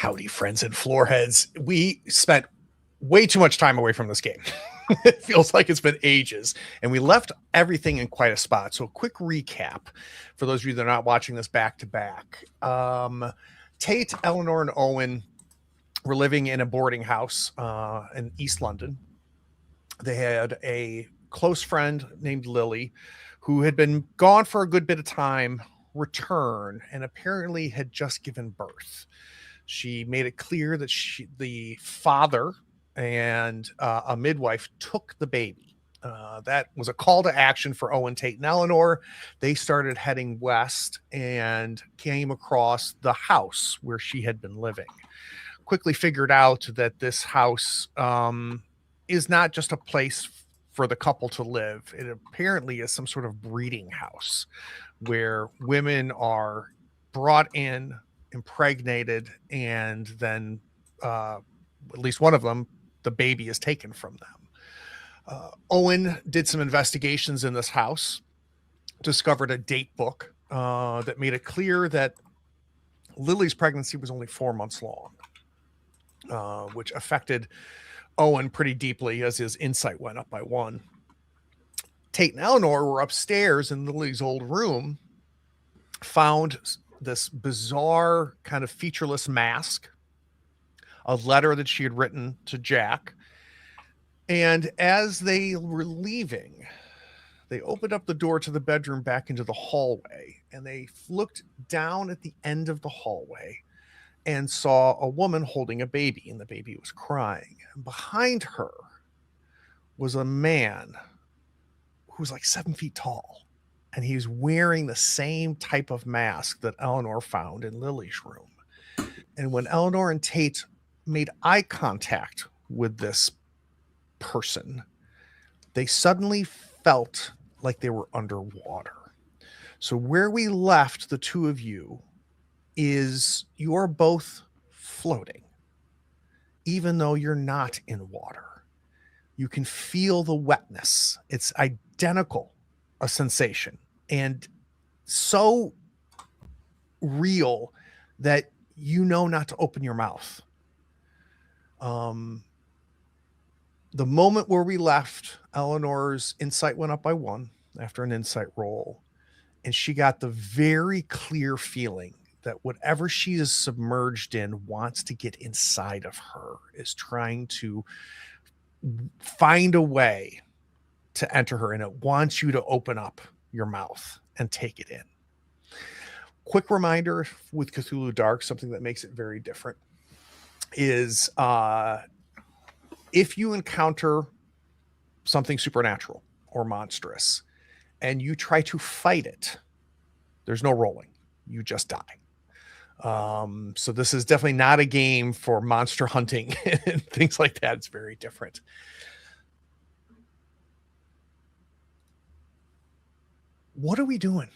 Howdy, friends and floorheads. We spent way too much time away from this game. It feels like it's been ages, and we left everything in quite a spot. So a quick recap for those of you that are not watching this back to back. Tate, Eleanor, and Owen were living in a boarding house in East London. They had a close friend named Lily who had been gone for a good bit of time, return, and apparently had just given birth. She made it clear that the father and a midwife took the baby. That was a call to action for Owen, Tate, and Eleanor. They started heading west and came across the house where she had been living. Quickly figured out that this house is not just a place for the couple to live. It apparently is some sort of breeding house where women are brought in, impregnated, and then at least one of them, the baby is taken from them. Owen did some investigations in this house, discovered a date book that made it clear that Lily's pregnancy was only 4 months long, which affected Owen pretty deeply as his insight went up by 1. Tate and Eleanor were upstairs in Lily's old room, found this bizarre kind of featureless mask, a letter that she had written to Jack. And as they were leaving, they opened up the door to the bedroom back into the hallway, and they looked down at the end of the hallway and saw a woman holding a baby, and the baby was crying. And behind her was a man who was like 7 feet tall, and he was wearing the same type of mask that Eleanor found in Lily's room. And when Eleanor and Tate made eye contact with this person, they suddenly felt like they were underwater. So where we left the two of you is you're both floating, even though you're not in water. You can feel the wetness. It's identical a sensation, and so real that you know not to open your mouth. The moment where we left, Eleanor's insight went up by 1 after an insight roll, and she got the very clear feeling that whatever she is submerged in wants to get inside of her, is trying to find a way to enter her, and it wants you to open up your mouth and take it in. Quick reminder with Cthulhu Dark, something that makes it very different is if you encounter something supernatural or monstrous and you try to fight it, there's no rolling. You just die. So this is definitely not a game for monster hunting and things like that. It's very different. What are we doing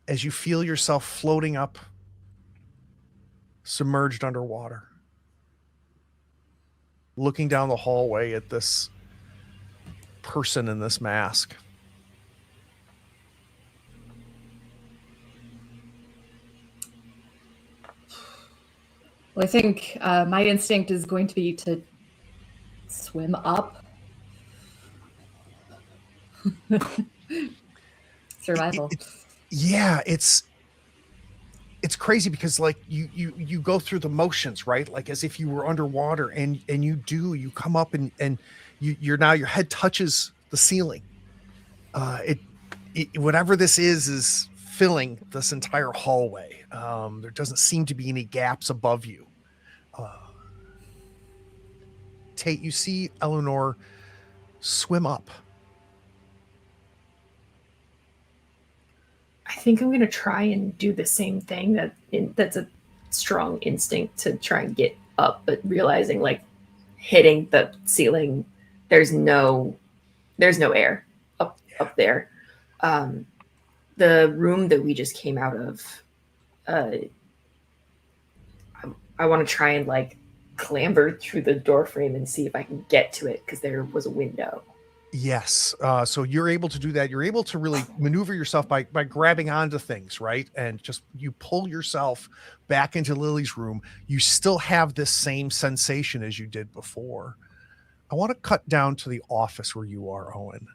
as you feel yourself floating up, submerged underwater, looking down the hallway at this person in this mask? Well, I think my instinct is going to be to swim up. Survival. Yeah, it's crazy because like you go through the motions, right? Like as if you were underwater, and you come up and you're now your head touches the ceiling. It whatever this is filling this entire hallway. There doesn't seem to be any gaps above you. Tate, you see Eleanor swim up. I think I'm going to try and do the same thing. That's a strong instinct to try and get up, but realizing like hitting the ceiling, there's no air up there. The room that we just came out of, I want to try and like clamber through the door frame and see if I can get to it because there was a window. Yes. So you're able to do that. You're able to really maneuver yourself by grabbing onto things, right? And just you pull yourself back into Lily's room. You still have this same sensation as you did before. I want to cut down to the office where you are, Owen.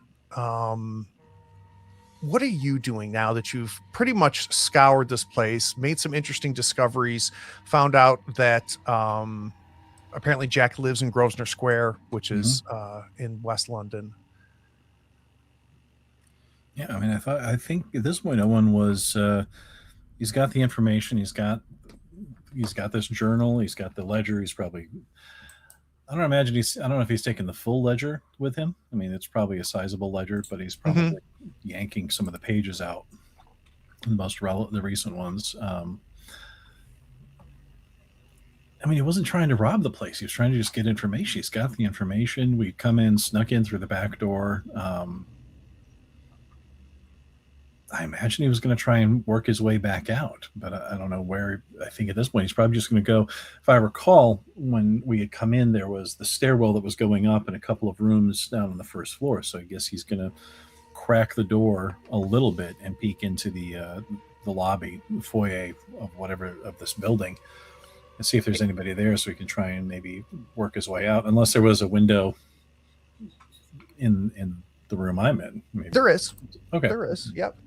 What are you doing now that you've pretty much scoured this place, made some interesting discoveries, found out that apparently Jack lives in Grosvenor Square, which is in West London? Yeah, I mean, I think at this point, Owen was. He's got the information. He's got this journal. He's got the ledger. He's probably. I don't imagine he's. I don't know if he's taking the full ledger with him. I mean, it's probably a sizable ledger, but he's probably yanking some of the pages out, the recent ones. I mean, he wasn't trying to rob the place. He was trying to just get information. He's got the information. We come in, snuck in through the back door. I imagine he was going to try and work his way back out, but I don't know where. I think at this point, he's probably just going to go. If I recall, when we had come in, there was the stairwell that was going up and a couple of rooms down on the first floor. So I guess he's going to crack the door a little bit and peek into the lobby, foyer of this building, and see if there's anybody there, so he can try and maybe work his way out. Unless there was a window in the room I'm in. Maybe. There is. Okay. There is. Yep.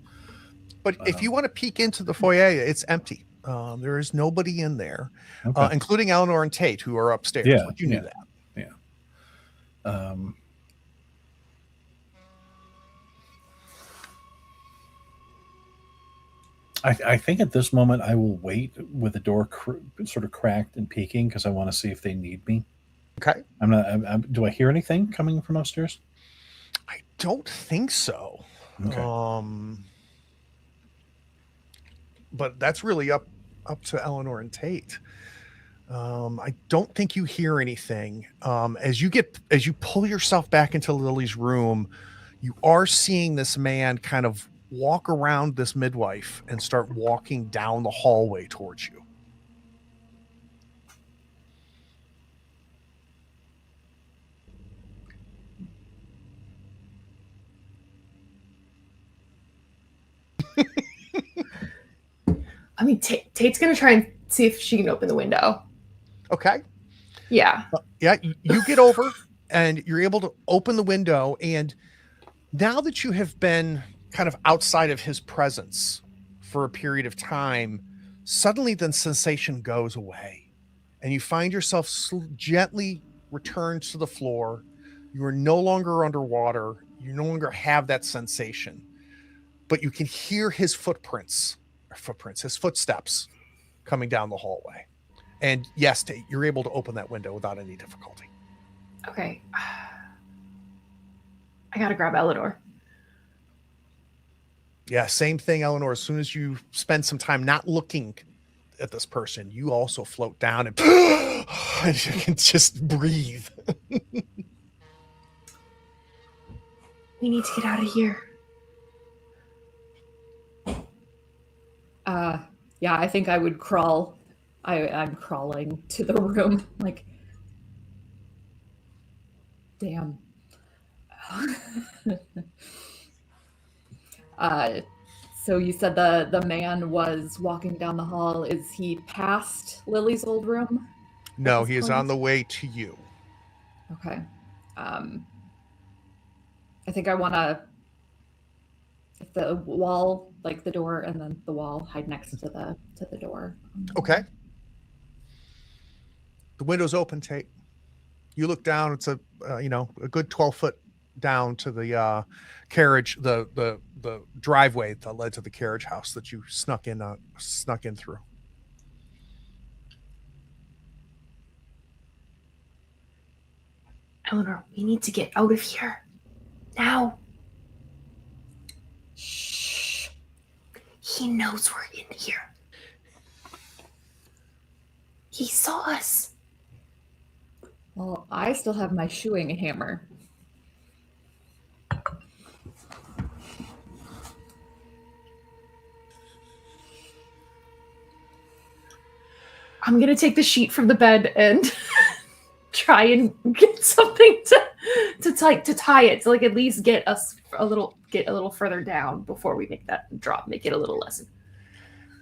But if you want to peek into the foyer, it's empty. There is nobody in there, including Eleanor and Tate, who are upstairs. Yeah, but you knew that. Yeah. I think at this moment I will wait with the door sort of cracked and peeking because I want to see if they need me. Okay. Do I hear anything coming from upstairs? I don't think so. Okay. But that's really up to Eleanor and Tate. I don't think you hear anything. As you pull yourself back into Lily's room, you are seeing this man kind of walk around this midwife and start walking down the hallway towards you. I mean, Tate's going to try and see if she can open the window. Okay. Yeah. Yeah. You get over and you're able to open the window. And now that you have been kind of outside of his presence for a period of time, suddenly the sensation goes away and you find yourself gently returned to the floor. You are no longer underwater. You no longer have that sensation, but you can hear his his footsteps coming down the hallway. And yes, Tate, you're able to open that window without any difficulty. Okay. I gotta grab Eleanor. Yeah, same thing, Eleanor. As soon as you spend some time not looking at this person, you also float down and you can just breathe. We need to get out of here. Yeah, I think I would crawl. I'm crawling to the room. Like, damn. So you said the man was walking down the hall. Is he past Lily's old room? No, he is on the way to you. Okay. I think I want to, if the wall, like the door and then the wall, hide next to the door. Okay. The window's open, Tate. You look down. It's a good 12-foot down to the carriage, the driveway that led to the carriage house that you snuck in through. Eleanor, we need to get out of here. Now. Shh. He knows we're in here. He saw us. Well, I still have my shoeing hammer. I'm going to take the sheet from the bed and try and get something to tie it, to like at least get us a little further down before we make that drop, make it a little less.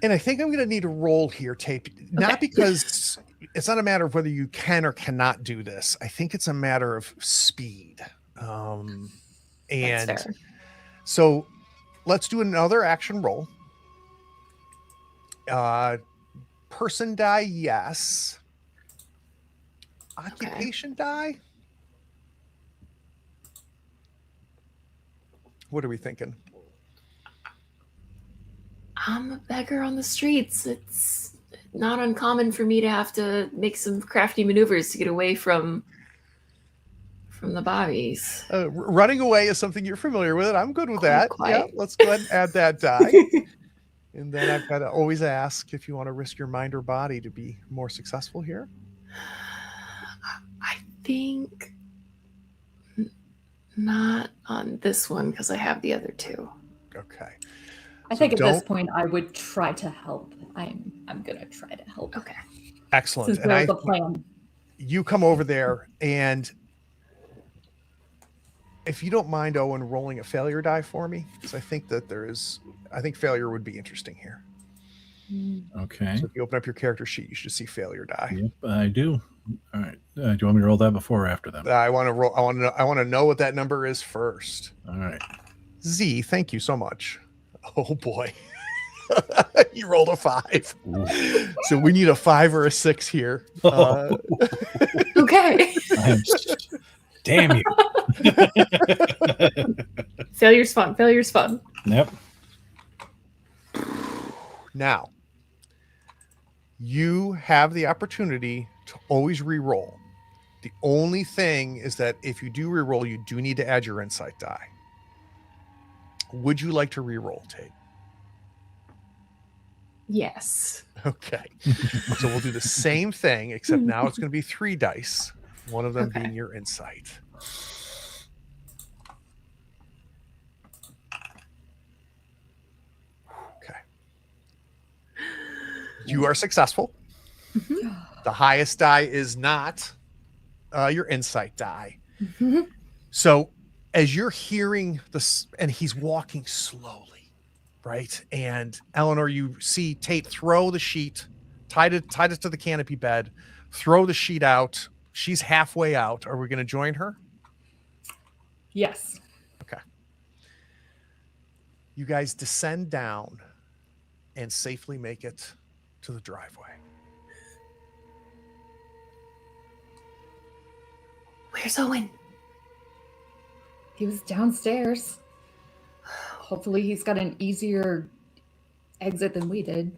And I think I'm going to need a roll here, Tate. Not because it's not a matter of whether you can or cannot do this. I think it's a matter of speed. And so let's do another action roll. Person die, yes. Occupation die? What are we thinking? I'm a beggar on the streets. It's not uncommon for me to have to make some crafty maneuvers to get away from the bobbies. Running away is something you're familiar with. I'm good with that. Quite. Yeah, let's go ahead and add that die. And then I've got to always ask if you want to risk your mind or body to be more successful here. I think not on this one because I have the other two. Okay. I think at this point I would try to help. I'm gonna try to help. Okay. Excellent. Since there's a plan. You come over there, and if you don't mind, Owen, rolling a failure die for me, because I think failure would be interesting here. Okay. So if you open up your character sheet, you should see failure die. Yep, I do. All right. Do you want me to roll that before or after that? I want to roll. I want to know what that number is first. All right. Z, thank you so much. Oh boy, you rolled a 5. Ooh. So we need a 5 or a 6 here. Okay. Damn you. Failure's fun. Yep. Now, you have the opportunity to always re-roll. The only thing is that if you do re-roll, you do need to add your insight die. Would you like to re-roll, Tate? Yes. Okay. So we'll do the same thing, except now it's going to be 3 dice. One of them being your insight. Okay. You are successful. The highest die is not your insight die. So as you're hearing this, and he's walking slowly, right? And Eleanor, you see Tate throw the sheet, tied it to the canopy bed, throw the sheet out. She's halfway out. Are we going to join her? Yes. Okay. You guys descend down and safely make it to the driveway. Where's Owen? He was downstairs. Hopefully he's got an easier exit than we did.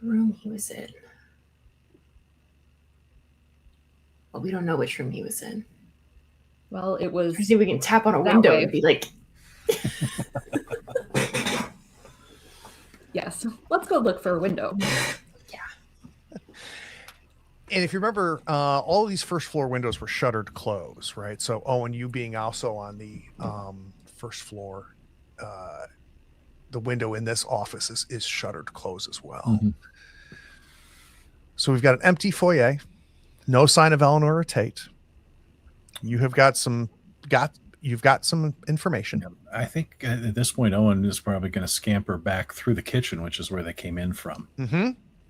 The room he was in. Well, we don't know which room he was in. Well, it was... See if we can tap on a window and be like... Yes. Let's go look for a window. And if you remember, all of these first floor windows were shuttered closed, right? So Owen, you being also on the first floor, the window in this office is shuttered closed as well. Mm-hmm. So we've got an empty foyer, no sign of Eleanor or Tate. You have got some information. Yeah, I think at this point, Owen is probably going to scamper back through the kitchen, which is where they came in from,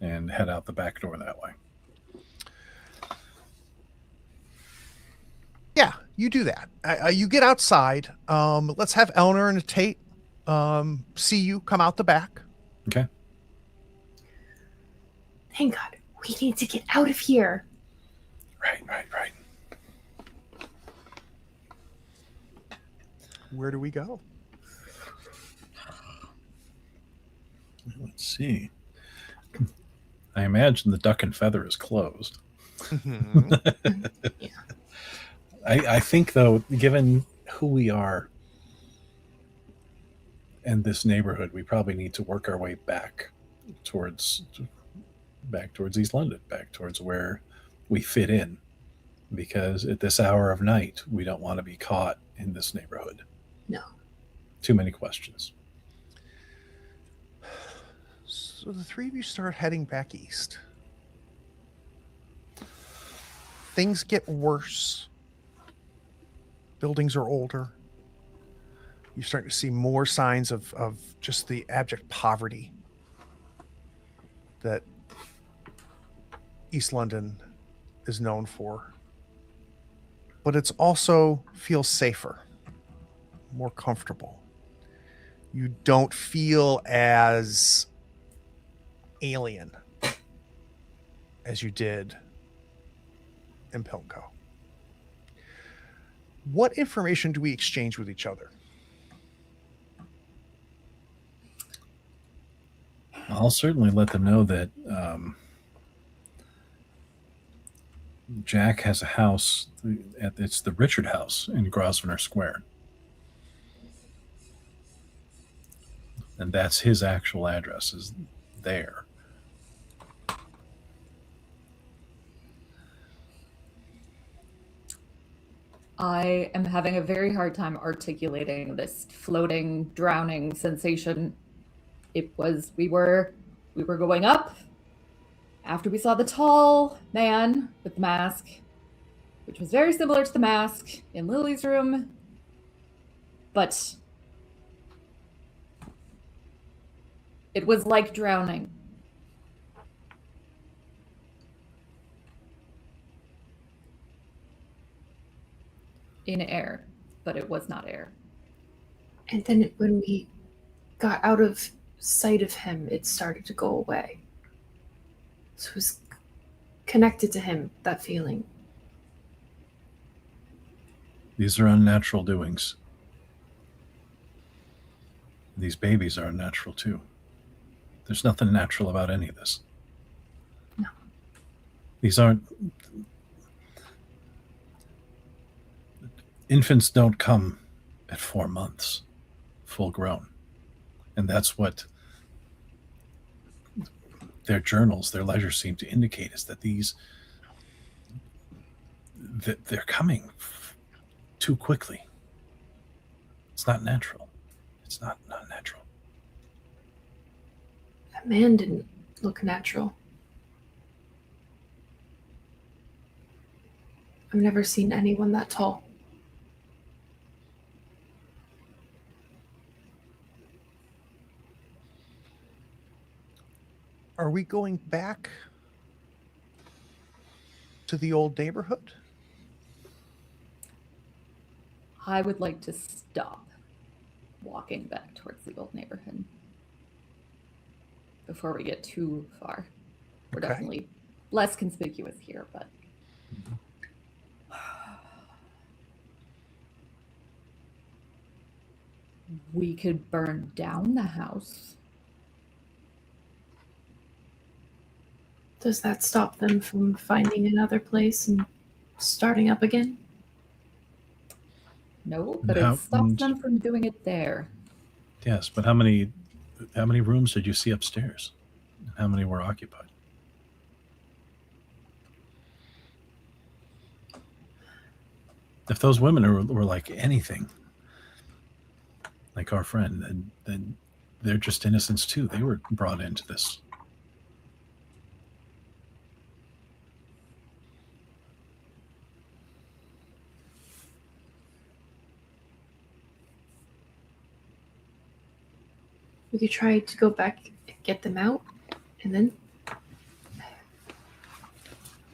and head out the back door that way. Yeah, you do that. You get outside. Let's have Eleanor and Tate see you come out the back. Okay. Thank God. We need to get out of here. Right. Where do we go? Let's see. I imagine the Duck and Feather is closed. Yeah. I think, though, given who we are and this neighborhood, we probably need to work our way back towards East London, back towards where we fit in, because at this hour of night, we don't want to be caught in this neighborhood. No. Too many questions. So the three of you start heading back east. Things get worse. Buildings are older. You start to see more signs of just the abject poverty that East London is known for. But it's also feels safer, more comfortable. You don't feel as alien as you did in Pimlico. What information do we exchange with each other? I'll certainly let them know that Jack has a house. It's the Richard House in Grosvenor Square. And that's his actual address, is there. I am having a very hard time articulating this floating, drowning sensation. We were going up after we saw the tall man with the mask, which was very similar to the mask in Lily's room, but it was like drowning. In air, but it was not air. And then when we got out of sight of him, it started to go away. So it was connected to him, that feeling. These are unnatural doings. These babies are unnatural too. There's nothing natural about any of this. No. These aren't... Infants don't come at 4 months, full grown. And that's what their journals, their ledgers seem to indicate, is that they're coming too quickly. It's not natural. It's not natural. That man didn't look natural. I've never seen anyone that tall. Are we going back to the old neighborhood? I would like to stop walking back towards the old neighborhood before we get too far. We're Okay. definitely less conspicuous here, but we could burn down the house. Does that stop them from finding another place and starting up again? No, but How- it stops them from doing it there. Yes, but how many rooms did you see upstairs? How many were occupied? If those women were like anything, like our friend, then they're just innocents too. They were brought into this. We could try to go back and get them out, and then...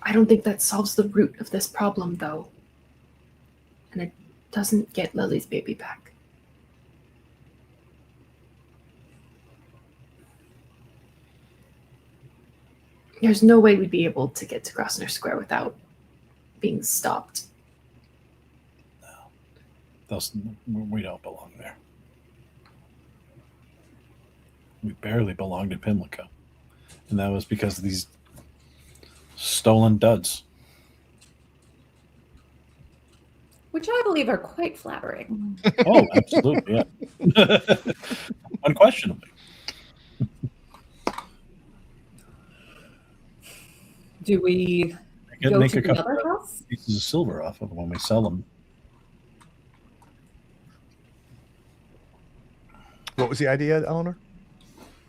I don't think that solves the root of this problem, though. And it doesn't get Lily's baby back. There's no way we'd be able to get to Grosvenor Square without being stopped. We don't belong there. We barely belonged in Pimlico. And that was because of these stolen duds. Which I believe are quite flattering. Oh, absolutely, yeah. Unquestionably. Do we Make go a to the couple other of house? pieces of silver off of them when we sell them. What was the idea, Eleanor?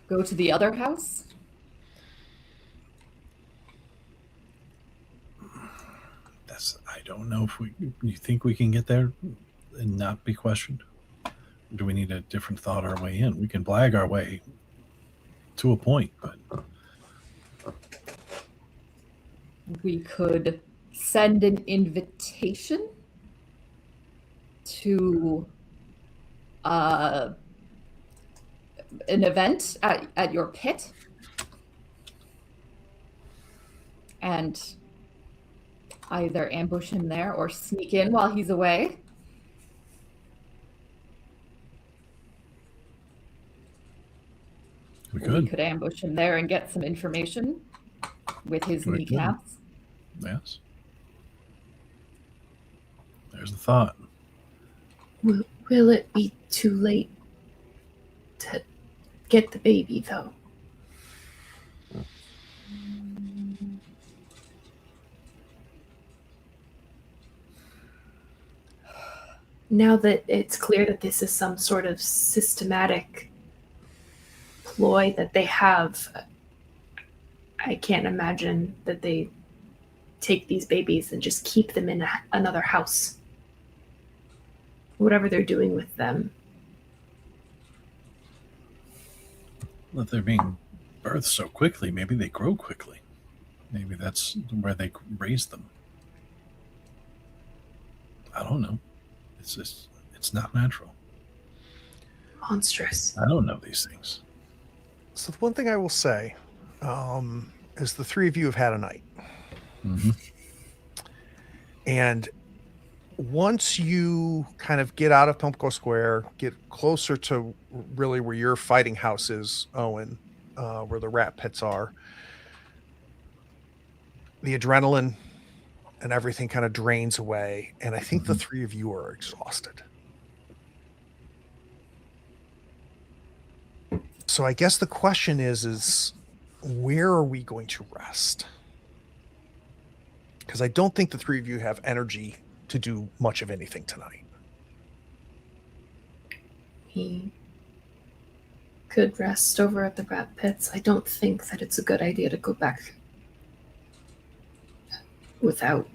Go to the other house? don't know if you think we can get there and not be questioned? Do we need a different thought our way in? We can blag our way to a point, but we could send an invitation to an event at your pit and either ambush him there or sneak in while he's away. we We could. could ambush him there and get some information with his We could. kneecaps. Yes. There's the thought. Will it be too late to get the baby, though? Now that it's clear that this is some sort of systematic ploy that they have, I can't imagine that they take these babies and just keep them in another house. Whatever they're doing with them. If they're being birthed so quickly, maybe they grow quickly. Maybe that's where they raise them. I don't know. It's not natural. Monstrous. I don't know these things. So the one thing I will say is the three of you have had a night. Mm-hmm. And once you kind of get out of Pumpco Square, get closer to really where your fighting house is, Owen, where the rat pits are, the adrenaline and everything kind of drains away. And I think the three of you are exhausted. So I guess the question is where are we going to rest? Because I don't think the three of you have energy to do much of anything tonight. He could rest over at the rat pits. I don't think that it's a good idea to go back without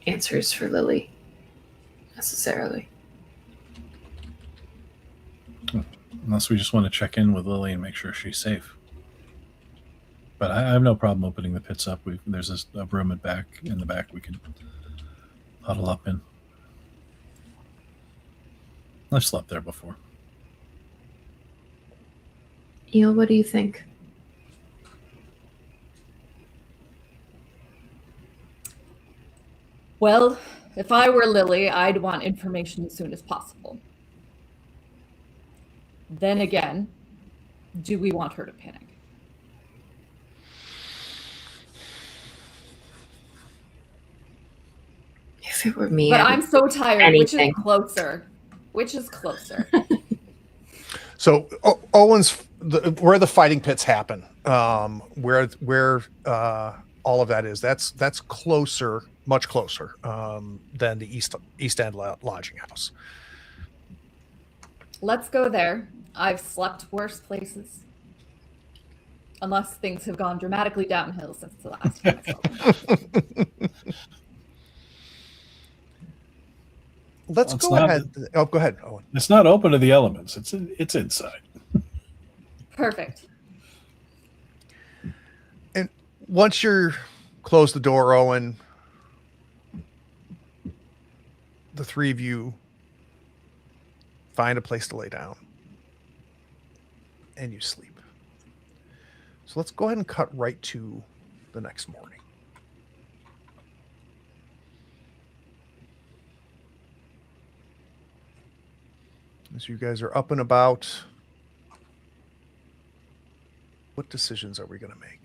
answers for Lily, necessarily. Unless we just want to check in with Lily and make sure she's safe. But I have no problem opening the pits up. There's a room in the back we can huddle up in. I've slept there before. Eel, what do you think? Well, if I were Lily, I'd want information as soon as possible. Then again, do we want her to panic? If it were me, But I'm so tired. anything. Which is closer? Which is closer? So Owen's where the fighting pits happen, where all of that is. That's closer, much closer than the East End lodging house. Let's go there. I've slept worse places. Unless things have gone dramatically downhill since the last time I slept. Let's Well, go ahead. Oh, go ahead, Owen. It's not open to the elements. It's inside. Perfect. And once you're close the door, Owen, the three of you find a place to lay down and you sleep. So let's go ahead and cut right to the next morning. As you guys are up and about, what decisions are we going to make?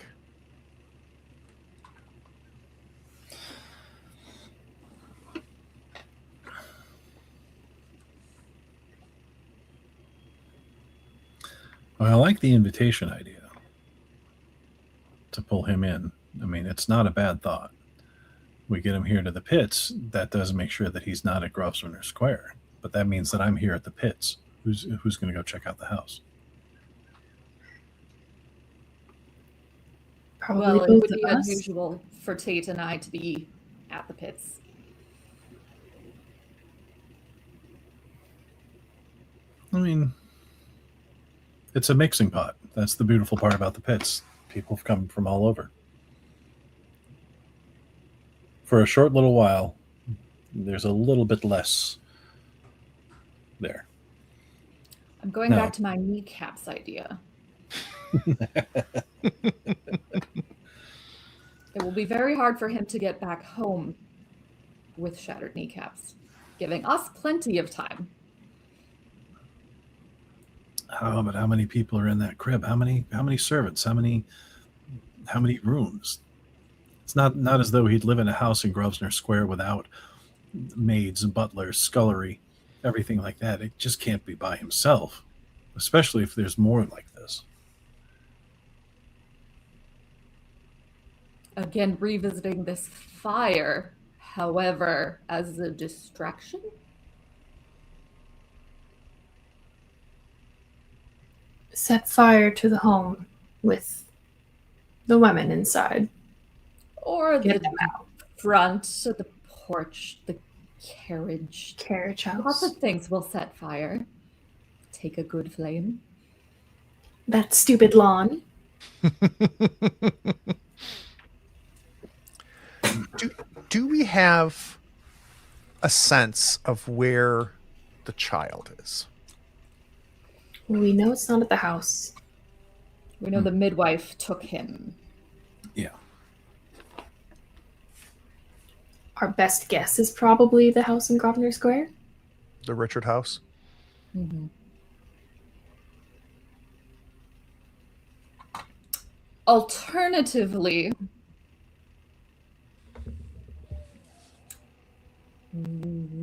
Well, I like the invitation idea to pull him in. I mean, it's not a bad thought. We get him here to the pits. That does make sure that he's not at Grosvenor Square. But that means that I'm here at the pits. Who's going to go check out the house? Probably Well, it both would of be us. unusual for Tate and I to be at the pits. I mean, it's a mixing pot. That's the beautiful part about the pits. People have come from all over. For a short little while, there's a little bit less there. I'm going back to my kneecaps idea. It will be very hard for him to get back home with shattered kneecaps, giving us plenty of time. Oh, but how many people are in that crib? How many servants? How many rooms? It's not as though he'd live in a house in Grosvenor Square without maids, butlers, scullery, everything like that. It just can't be by himself, especially if there's more like this. Again, revisiting this fire, however, as a distraction. Set fire to the home with the women inside. Or Get the them out. front, or the porch, the carriage. Carriage house. Lots of things will set fire. Take a good flame. That stupid lawn. Do we have a sense of where the child is? We know it's not at the house. We know the midwife took him. Yeah. Our best guess is probably the house in Grosvenor Square. The Richard house? Mm-hmm. Alternatively,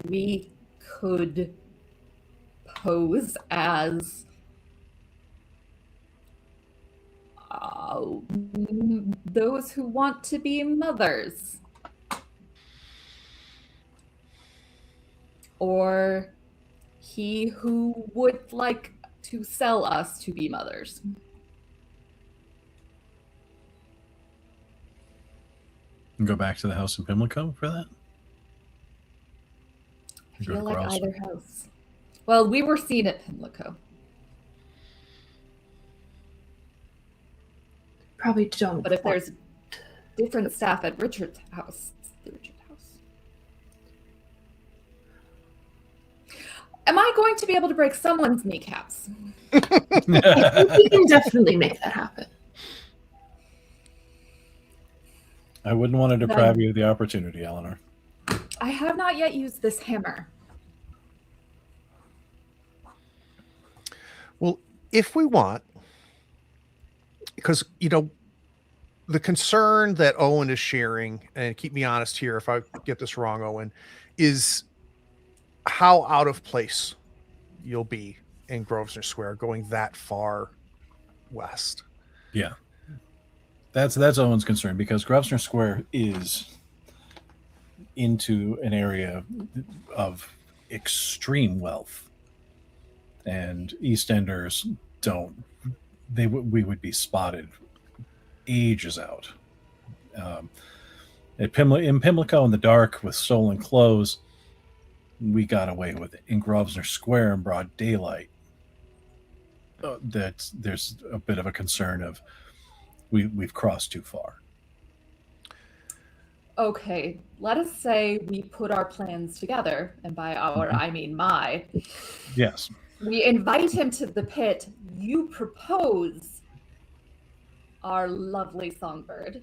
we could pose as those who want to be mothers. Or he who would like to sell us to be mothers. And go back to the house in Pimlico for that? I Go feel to like Grosvenor. either house. Well, we were seen at Pimlico. Probably don't. But if there's different staff at Richard's house, the Richard house. Am I going to be able to break someone's kneecaps? I think we can definitely make that happen. I wouldn't want to deprive you of the opportunity, Eleanor. I have not yet used this hammer. Well, if we want, because, the concern that Owen is sharing, and keep me honest here if I get this wrong, Owen, is how out of place you'll be in Grosvenor Square going that far west. Yeah. That's Owen's concern, because Grosvenor Square is into an area of extreme wealth, and EastEnders don't. We would be spotted ages out. In Pimlico in the dark with stolen clothes, we got away with it. In Grosvenor Square in broad daylight, that there's a bit of a concern of we've crossed too far. Okay, let us say we put our plans together, and by our, I mean my. Yes. We invite him to the pit. You propose our lovely songbird.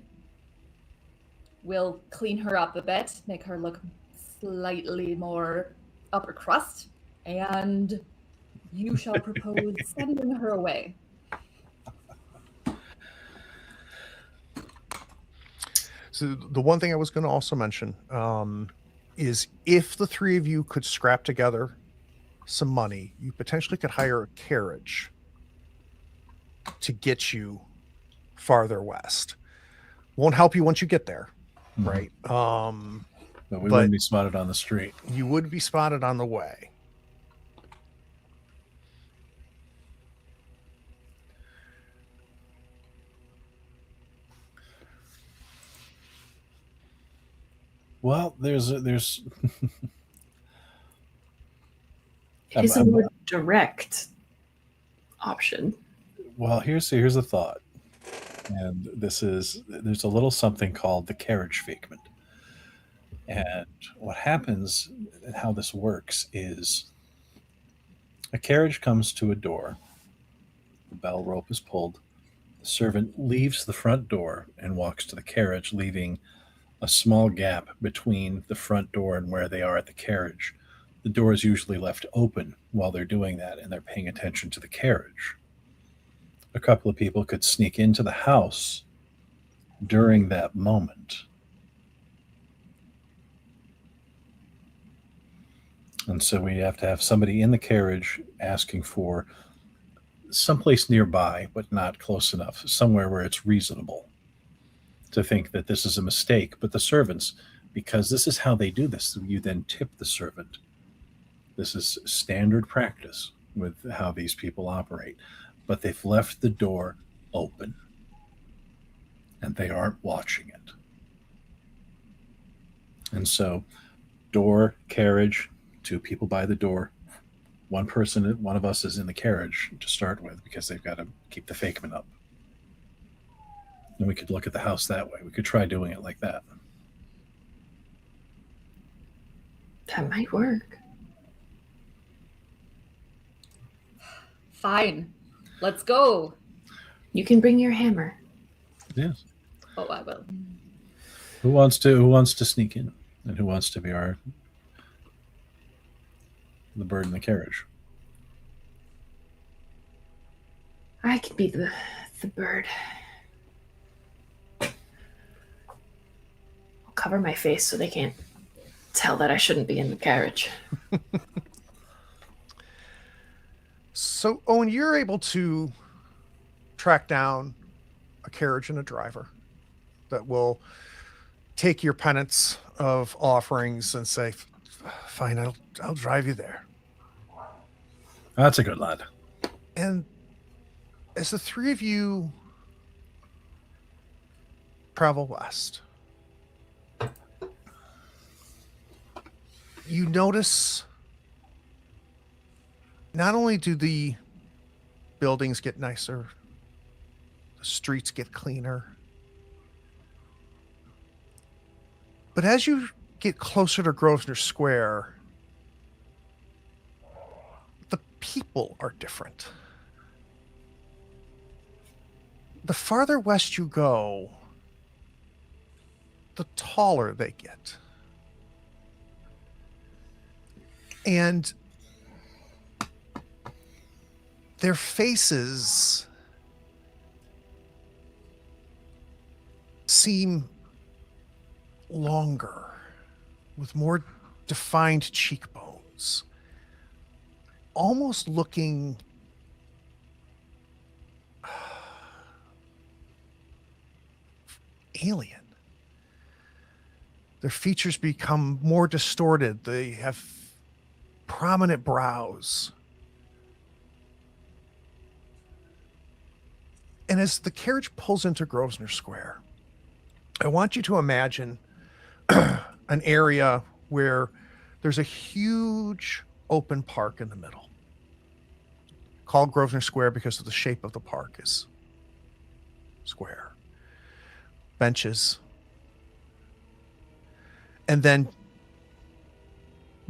We'll clean her up a bit, make her look slightly more upper crust, and you shall propose sending her away. So the one thing I was going to also mention is if the three of you could scrap together some money, you potentially could hire a carriage to get you farther west. Won't help you once you get there, right? But we wouldn't be spotted on the street. You would be spotted on the way. Well, there's It is a more direct option. Well, here's a thought, and there's a little something called the carriage figment, and what happens and how this works is a carriage comes to a door, the bell rope is pulled, the servant leaves the front door and walks to the carriage, leaving a small gap between the front door and where they are at the carriage. The door is usually left open while they're doing that, and they're paying attention to the carriage. A couple of people could sneak into the house during that moment. And so we have to have somebody in the carriage asking for someplace nearby, but not close enough, somewhere where it's reasonable to think that this is a mistake. But the servants, because this is how they do this, you then tip the servant. This is standard practice with how these people operate. But they've left the door open, and they aren't watching it. And so, door, carriage, two people by the door, one of us is in the carriage to start with, because they've got to keep the fakement up. And we could look at the house that way. We could try doing it like that. That might work. Fine. Let's go. You can bring your hammer. Yes. Oh, I will. Who wants to sneak in, and who wants to be the bird in the carriage? I could be the bird. I'll cover my face so they can't tell that I shouldn't be in the carriage. So, Owen, you're able to track down a carriage and a driver that will take your penance of offerings and say, fine, I'll drive you there. That's a good lad. And as the three of you travel west, you notice not only do the buildings get nicer, the streets get cleaner, but as you get closer to Grosvenor Square, the people are different. The farther west you go, the taller they get. And their faces seem longer, with more defined cheekbones, almost looking alien. Their features become more distorted. They have prominent brows. And as the carriage pulls into Grosvenor Square, I want you to imagine an area where there's a huge open park in the middle, called Grosvenor Square because of the shape of the park is square. Benches. And then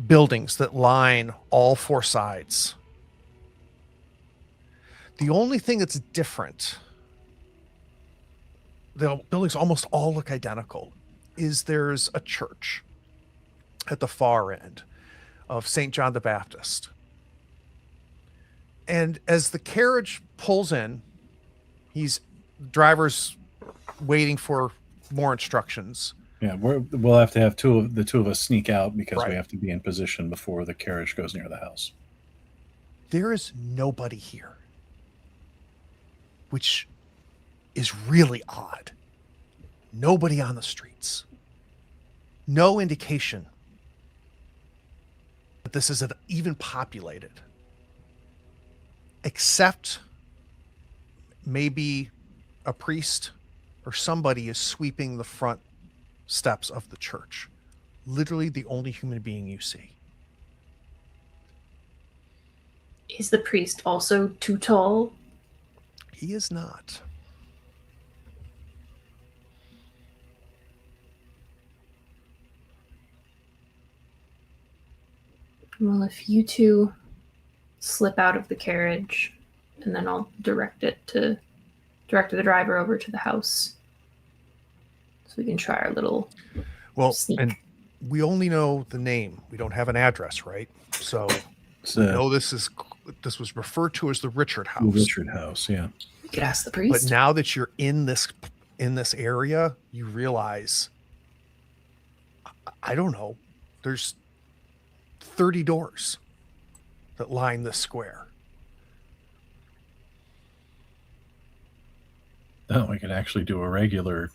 buildings that line all four sides. The only thing that's different, the buildings almost all look identical, is there's a church at the far end of St. John the Baptist. And as the carriage pulls in, driver's waiting for more instructions. Yeah, we'll have to have the two of us sneak out because Right. we have to be in position before the carriage goes near the house. There is nobody here, which is really odd. Nobody on the streets. No indication that this is even populated, except maybe a priest or somebody is sweeping the front steps of the church. Literally the only human being you see. Is the priest also too tall? He is not. Well, if you two slip out of the carriage, and then I'll direct the driver over to the house, so we can try our little sneak. And we only know the name. We don't have an address, right? So we know this was referred to as the Richard House. The Richard House, yeah. We could ask the priest. But now that you're in this area, you realize, I don't know, there's 30 doors that line this square. Oh, we can actually do a regular,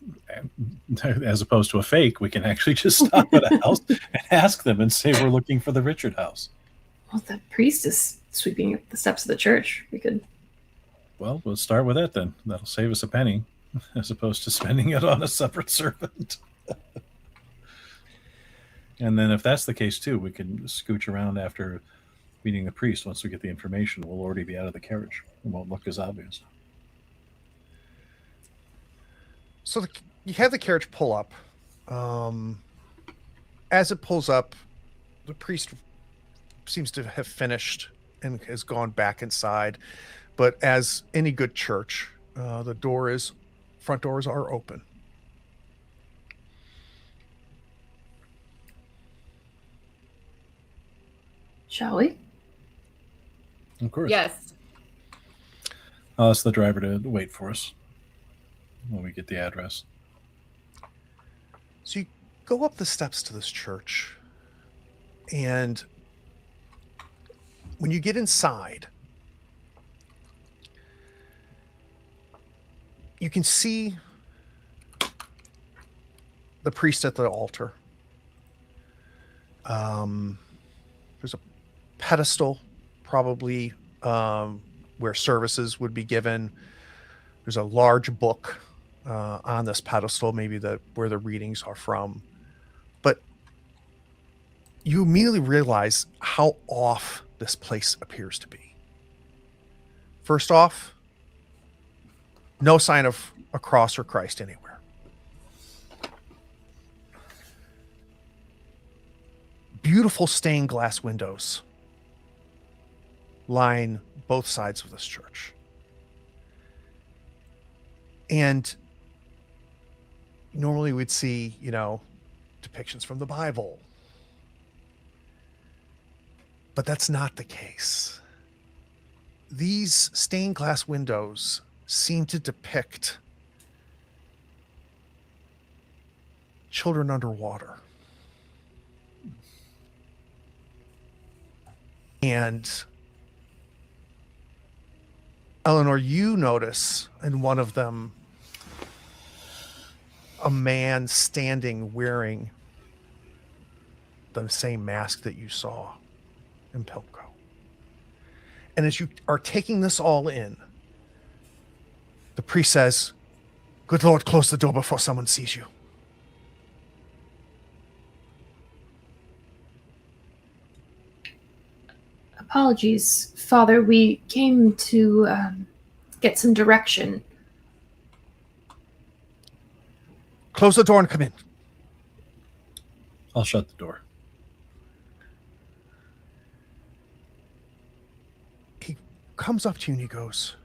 as opposed to a fake. We can actually just stop at a house and ask them and say we're looking for the Richard House. Well, the priest is sweeping up the steps of the church. We could. Well, we'll start with it then. That'll save us a penny, as opposed to spending it on a separate servant. And then if that's the case too, we can scooch around after meeting the priest. Once we get the information, we'll already be out of the carriage. It won't look as obvious. So you have the carriage pull up. As it pulls up, the priest seems to have finished and has gone back inside. But as any good church, the front doors are open. Shall we? Of course. Yes. I'll ask the driver to wait for us when we get the address. So you go up the steps to this church, and when you get inside, you can see the priest at the altar. There's a pedestal, probably where services would be given. There's a large book on this pedestal, maybe where the readings are from. But you immediately realize how off this place appears to be. First off, no sign of a cross or Christ anywhere. Beautiful stained glass windows line both sides of this church. And normally we'd see, depictions from the Bible. But that's not the case. These stained glass windows seem to depict children underwater. And Eleanor, you notice in one of them a man standing wearing the same mask that you saw in Pilco. And as you are taking this all in, the priest says, "Good Lord, close the door before someone sees you." Apologies, Father. We came to get some direction. Close the door and come in. I'll shut the door. He comes up to you and he goes,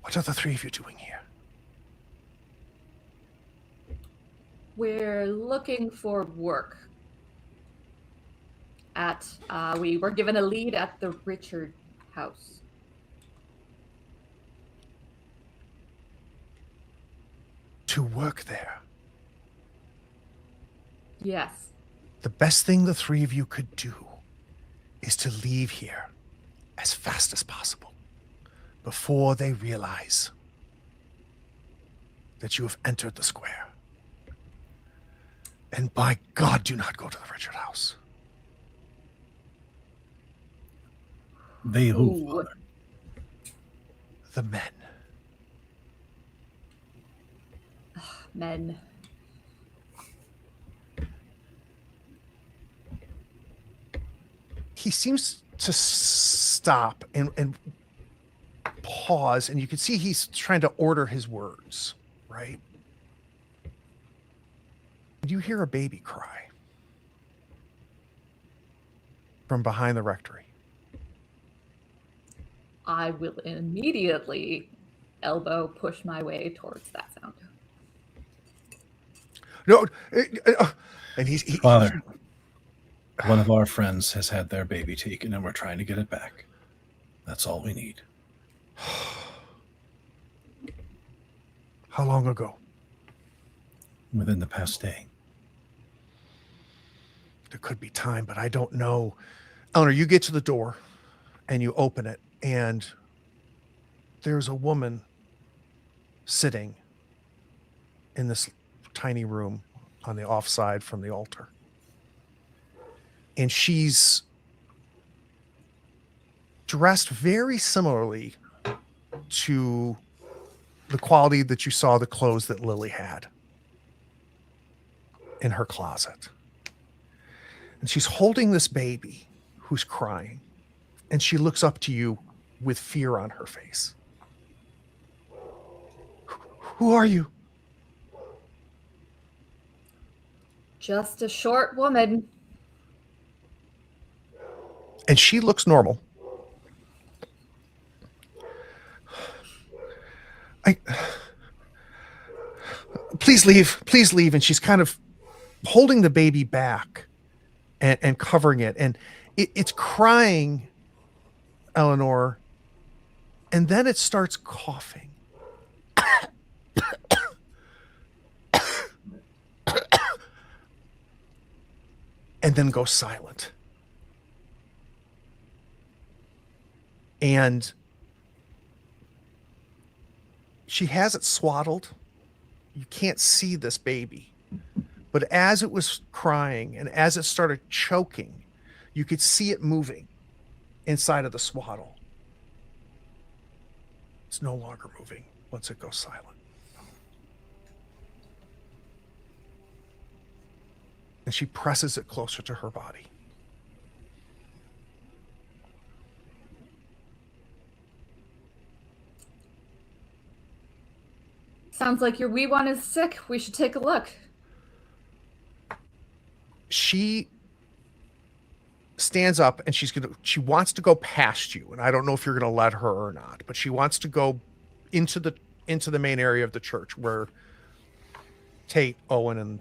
"What are the three of you doing here?" We're looking for work. We were given a lead at the Richard House. To work there. Yes. The best thing the three of you could do is to leave here as fast as possible before they realize that you have entered the square. And by God, do not go to the Richard House. They who, Father? The men. Men. He seems to stop and pause, and you can see he's trying to order his words, right? You hear a baby cry from behind the rectory. I will immediately elbow push my way towards that sound. No, and Father, one of our friends has had their baby taken, and we're trying to get it back. That's all we need. How long ago? Within the past day. There could be time, but I don't know. Eleanor, you get to the door and you open it, and there's a woman sitting in this tiny room on the offside from the altar. And she's dressed very similarly to the quality that you saw the clothes that Lily had in her closet. And she's holding this baby who's crying, and she looks up to you with fear on her face. Who are you? Just a short woman. And she looks normal. Please leave. And she's kind of holding the baby back and covering it. And it's crying, Eleanor. And then it starts coughing. And then goes silent. And she has it swaddled. You can't see this baby. But as it was crying and as it started choking, you could see it moving inside of the swaddle. It's no longer moving once it goes silent. And she presses it closer to her body. Sounds like your wee one is sick. We should take a look. She stands up and she wants to go past you. And I don't know if you're going to let her or not, but she wants to go into the main area of the church where Tate, Owen, and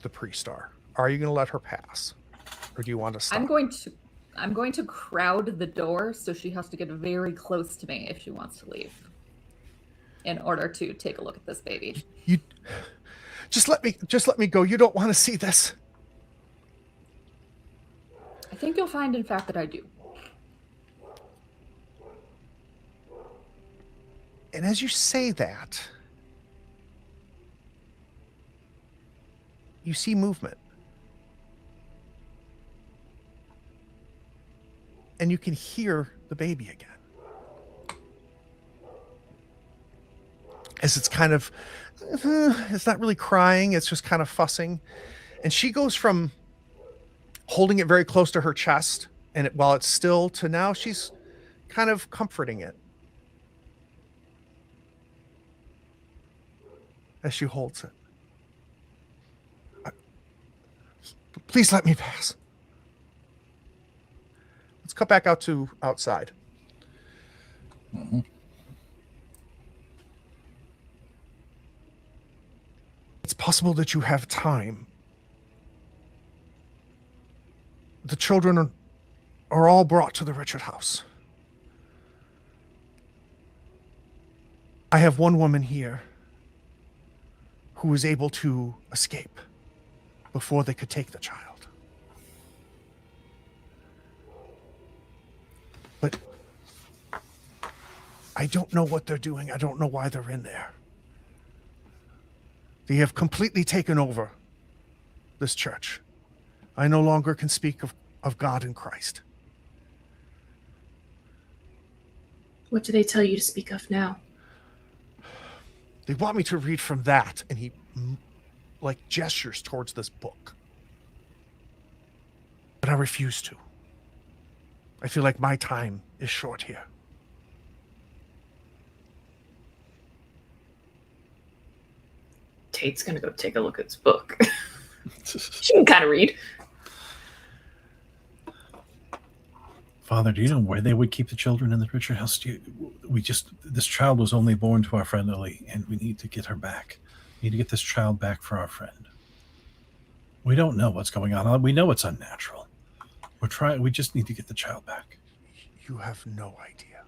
the priest are. Are you going to let her pass? Or do you want to stop? I'm going to crowd the door, so she has to get very close to me if she wants to leave in order to take a look at this baby. You just let me go. You don't want to see this. I think you'll find, in fact, that I do. And as you say that, you see movement. And you can hear the baby again. As it's kind of, it's not really crying, it's just kind of fussing. And she goes from holding it very close to her chest, and while it's still, to now she's kind of comforting it as she holds it. Please let me pass. Let's cut back out to outside. Mm-hmm. It's possible that you have time. The children are all brought to the Richard house. I have one woman here who was able to escape before they could take the child. But I don't know what they're doing. I don't know why they're in there. They have completely taken over this church. I no longer can speak of God and Christ. What do they tell you to speak of now? They want me to read from that, and he gestures towards this book. But I refuse to. I feel like my time is short here. Tate's gonna go take a look at his book. She can kind of read. Father, do you know where they would keep the children in the Richard house? This child was only born to our friend Lily, and we need to get her back. We need to get this child back for our friend. We don't know what's going on. We know it's unnatural. We just need to get the child back. You have no idea.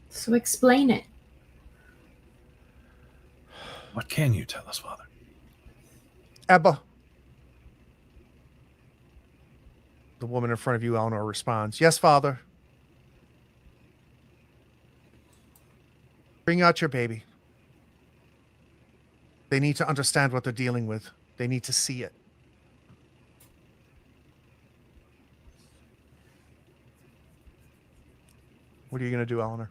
So explain it. What can you tell us, Father? Ebba. The woman in front of you, Eleanor, responds, yes, Father. Bring out your baby. They need to understand what they're dealing with. They need to see it. What are you going to do, Eleanor?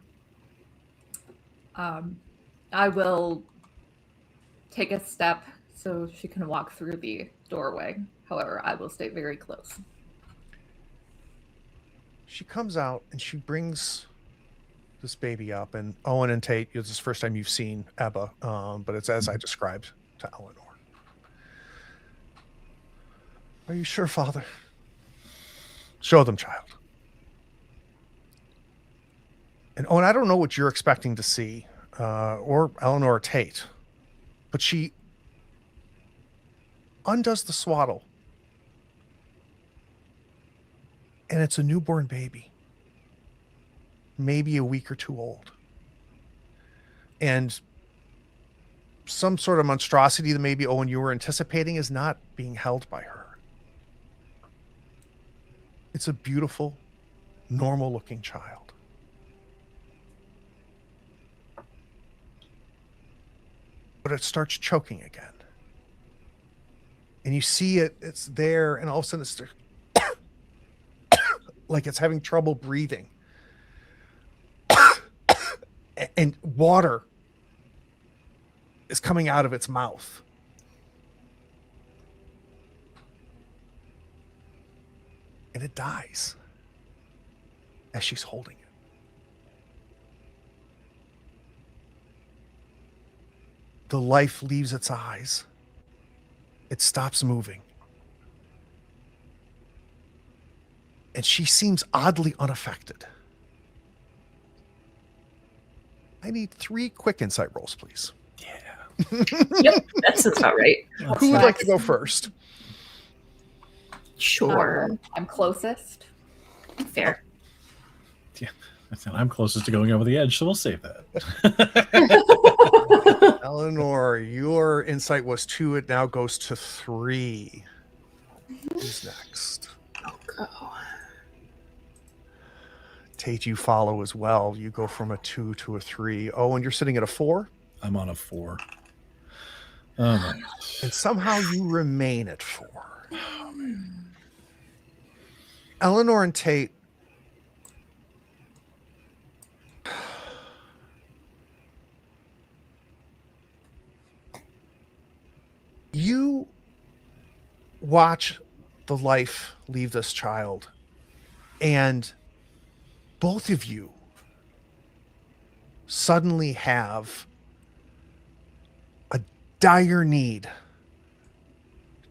I will take a step so she can walk through the doorway. However, I will stay very close. She comes out and she brings this baby up, and Owen and Tate, it's the first time you've seen Ebba, but it's as I described to Eleanor. Are you sure, Father? Show them, child. And Owen, I don't know what you're expecting to see, or Eleanor or Tate, but she undoes the swaddle. And it's a newborn baby, maybe a week or two old. And some sort of monstrosity that maybe, Owen, you were anticipating is not being held by her. It's a beautiful, normal-looking child. But it starts choking again. And you see it's there, and all of a sudden it's there. Like it's having trouble breathing. And water is coming out of its mouth. And it dies as she's holding it. The life leaves its eyes. It stops moving. And she seems oddly unaffected. I need 3 quick insight rolls, please. Yeah. Yep, that's about right. Who would like to go first? Sure. I'm closest. Fair. Yeah. I said I'm closest to going over the edge, so we'll save that. Eleanor, your insight was 2. It now goes to 3. Who's next? Oh, go. Tate, you follow as well. You go from a 2 to a 3. Oh, and you're sitting at a 4? I'm on a 4. Oh, my. And somehow you remain at 4. Eleanor and Tate, you watch the life leave this child, and both of you suddenly have a dire need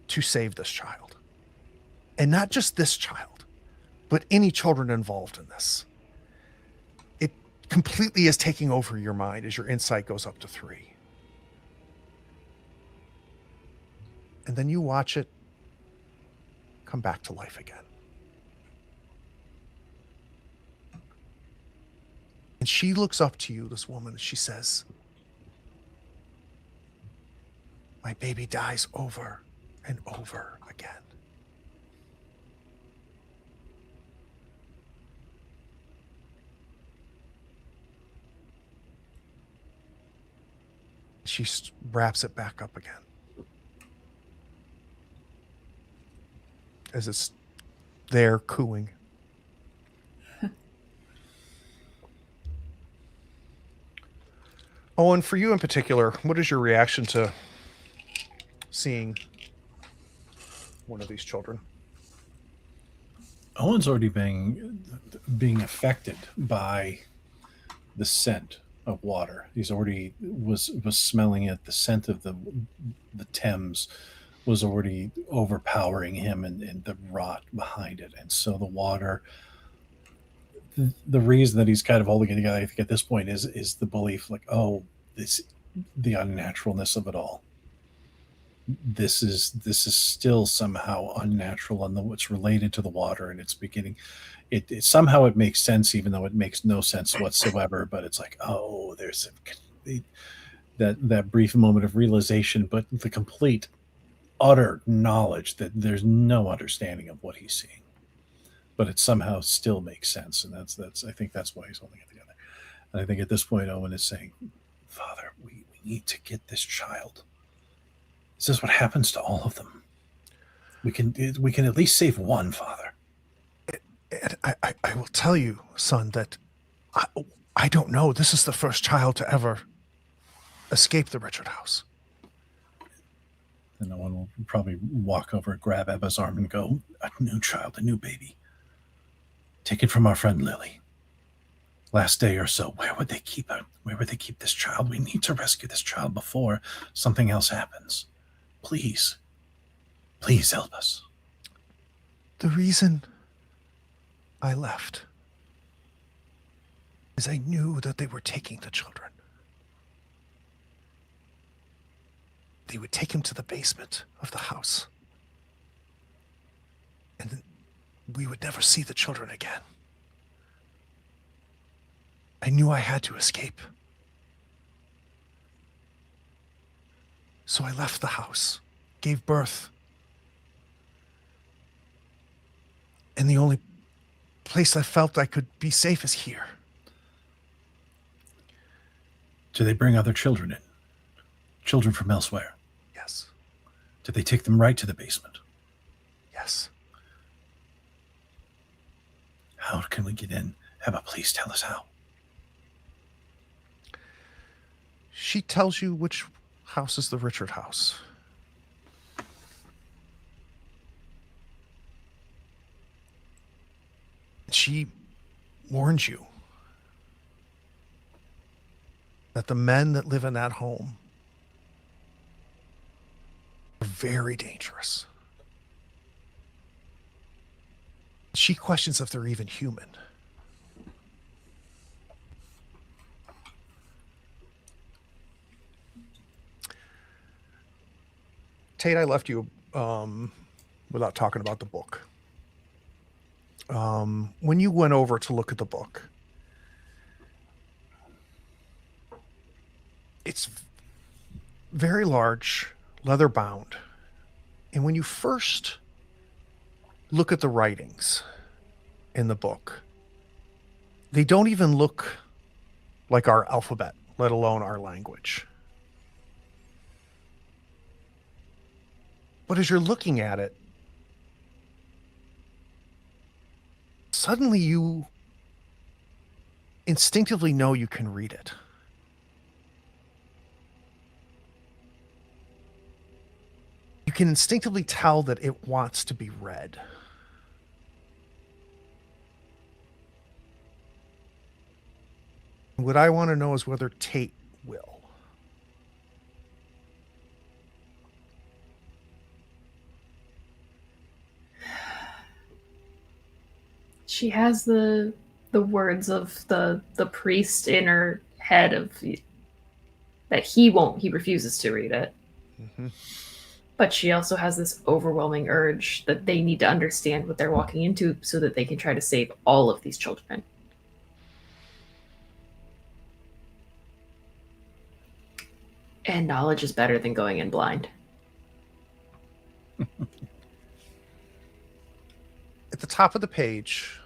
to save this child. And not just this child, but any children involved in this. It completely is taking over your mind as your insight goes up to 3. And then you watch it come back to life again. And she looks up to you, this woman, and she says, my baby dies over and over again. She wraps it back up again. As it's there cooing. Owen, for you in particular, what is your reaction to seeing one of these children? Owen's already being affected by the scent of water. He's already was smelling it. The scent of the Thames was already overpowering him, and the rot behind it. And so the water, the reason that he's kind of holding it together, I think at this point is the belief like, oh, this, the unnaturalness of it all. This is still somehow unnatural, and what's related to the water, and it's beginning. It somehow it makes sense, even though it makes no sense whatsoever. But it's like, oh, there's that brief moment of realization, but the complete, utter knowledge that there's no understanding of what he's seeing, but it somehow still makes sense, and that's I think that's why he's holding it together. And I think at this point, Owen is saying, "Father, we need to get this child. This is what happens to all of them. We can at least save one, Father." And I will tell you, son, that I don't know. This is the first child to ever escape the Richard house. And no one will probably walk over, grab Ebba's arm, and go, "A new child, a new baby. Taken from our friend Lily. Last day or so, where would they keep her? Where would they keep this child? We need to rescue this child before something else happens. Please, please help us." The reason I left is I knew that they were taking the children. They would take him to the basement of the house. And then we would never see the children again. I knew I had to escape. So I left the house, gave birth. And the only place I felt I could be safe is here. Do they bring other children in? Children from elsewhere? Yes. Do they take them right to the basement? Yes. How can we get in? Emma, please tell us how. She tells you which house is the Richard house. She warns you that the men that live in that home are very dangerous. She questions if they're even human. Tate, I left you without talking about the book. When you went over to look at the book, it's very large, leather bound. And when you first look at the writings in the book, they don't even look like our alphabet, let alone our language. But as you're looking at it, suddenly you instinctively know you can read it. You can instinctively tell that it wants to be read. What I want to know is whether Tate will. She has the words of the priest in her head of that he refuses to read it. Mm-hmm. But she also has this overwhelming urge that they need to understand what they're walking into so that they can try to save all of these children. And knowledge is better than going in blind. At the top of the page,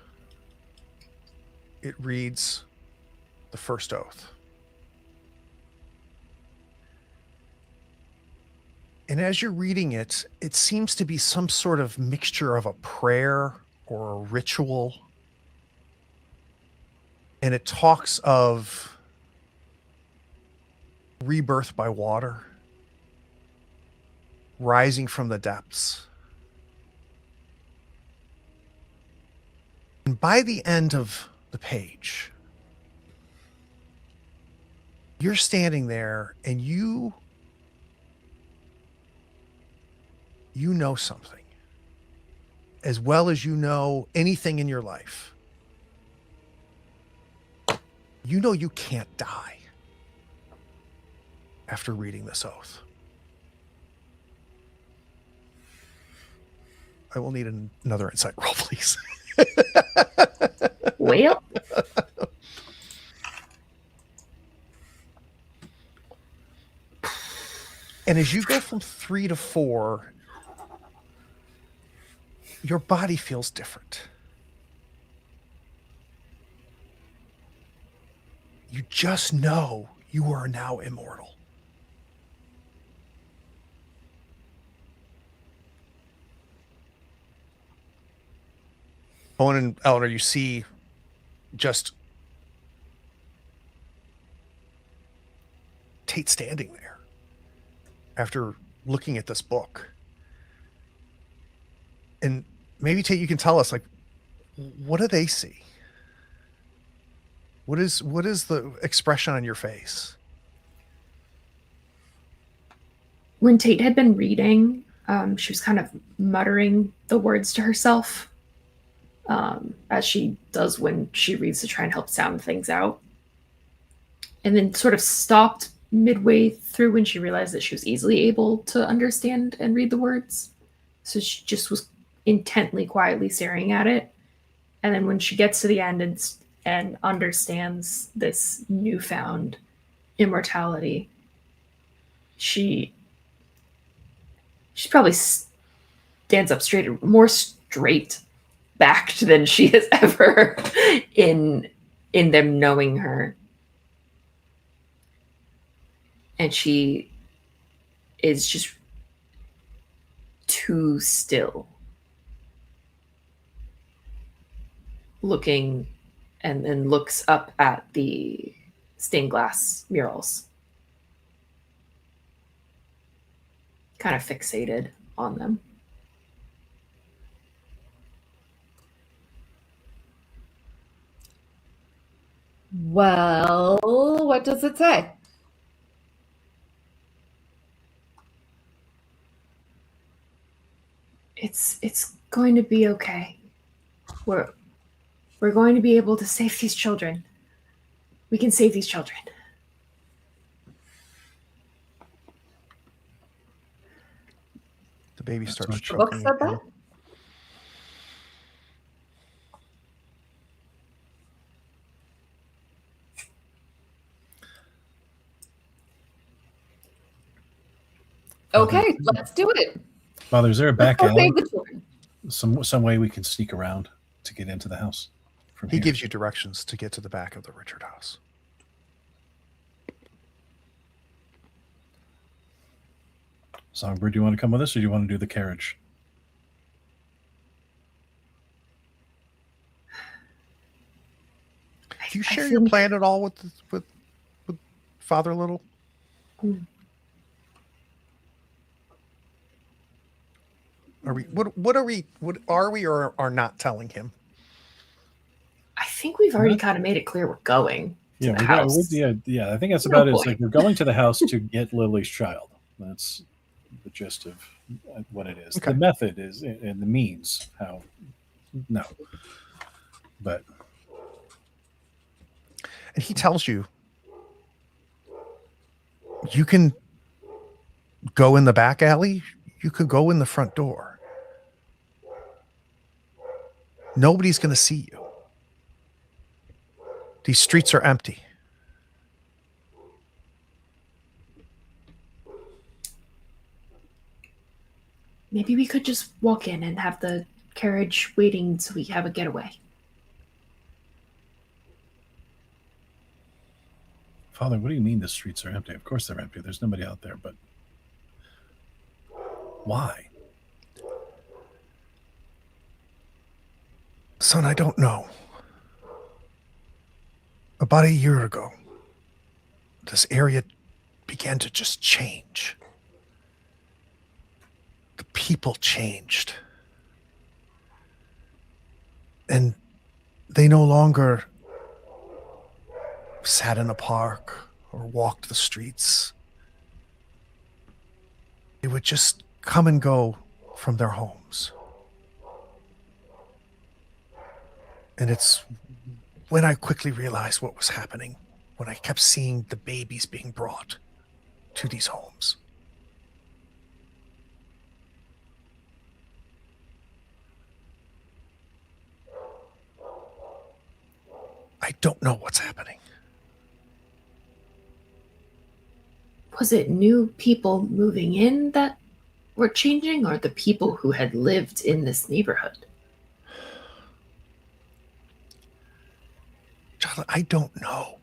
it reads the first oath. And as you're reading it, it seems to be some sort of mixture of a prayer or a ritual. And it talks of rebirth by water, rising from the depths, And by the end of the page, you're standing there and you know something as well as you know anything in your life. You know you can't die after reading this oath. I will need another insight roll, please. Well, and as you go from 3 to 4, your body feels different. You just know you are now immortal. Owen and Eleanor, you see just Tate standing there after looking at this book. And maybe, Tate, you can tell us, like, what do they see? What is the expression on your face? when Tate had been reading, she was kind of muttering the words to herself, as she does when she reads to try and help sound things out. And then sort of stopped midway through when she realized that she was easily able to understand and read the words. So she just was intently, quietly staring at it. And then when she gets to the end and understands this newfound immortality, she probably stands up more straight backed than she has ever in them knowing her. And she is just too still, looking, and then looks up at the stained glass murals, kind of fixated on them. Well, what does it say? It's going to be okay. We're going to be able to save these children. We can save these children. The baby starts The book choking. said again. that? Okay, let's do it. Father, is there a back Let's go alley? save the children. Some way we can sneak around to get into the house from He here? gives you directions to get to the back of the Richard house. Songbird, do you want to come with us, or do you want to do the carriage? Do you share your plan at all with Father Little? Are we what are we or are not telling him? I think we've already kind of made it clear we're going to Yeah, the house. yeah. I think that's No about it. It's point. like we're going to the house to get Lily's child. That's the gist of what it is. Okay. The method is, and the means, how, no. But And he tells you you can go in the back alley, you could go in the front door. Nobody's going to see you. These streets are empty. Maybe we could just walk in and have the carriage waiting so we have a getaway. Father, what do you mean the streets are empty? Of course they're empty. There's nobody out there, but why? Son, I don't know. About a year ago, this area began to just change. The people changed. And they no longer sat in a park or walked the streets. They would just come and go from their homes. And it's when I quickly realized what was happening, when I kept seeing the babies being brought to these homes. I don't know what's happening. Was it new people moving in that were changing, or the people who had lived in this neighborhood? Charlotte, I don't know.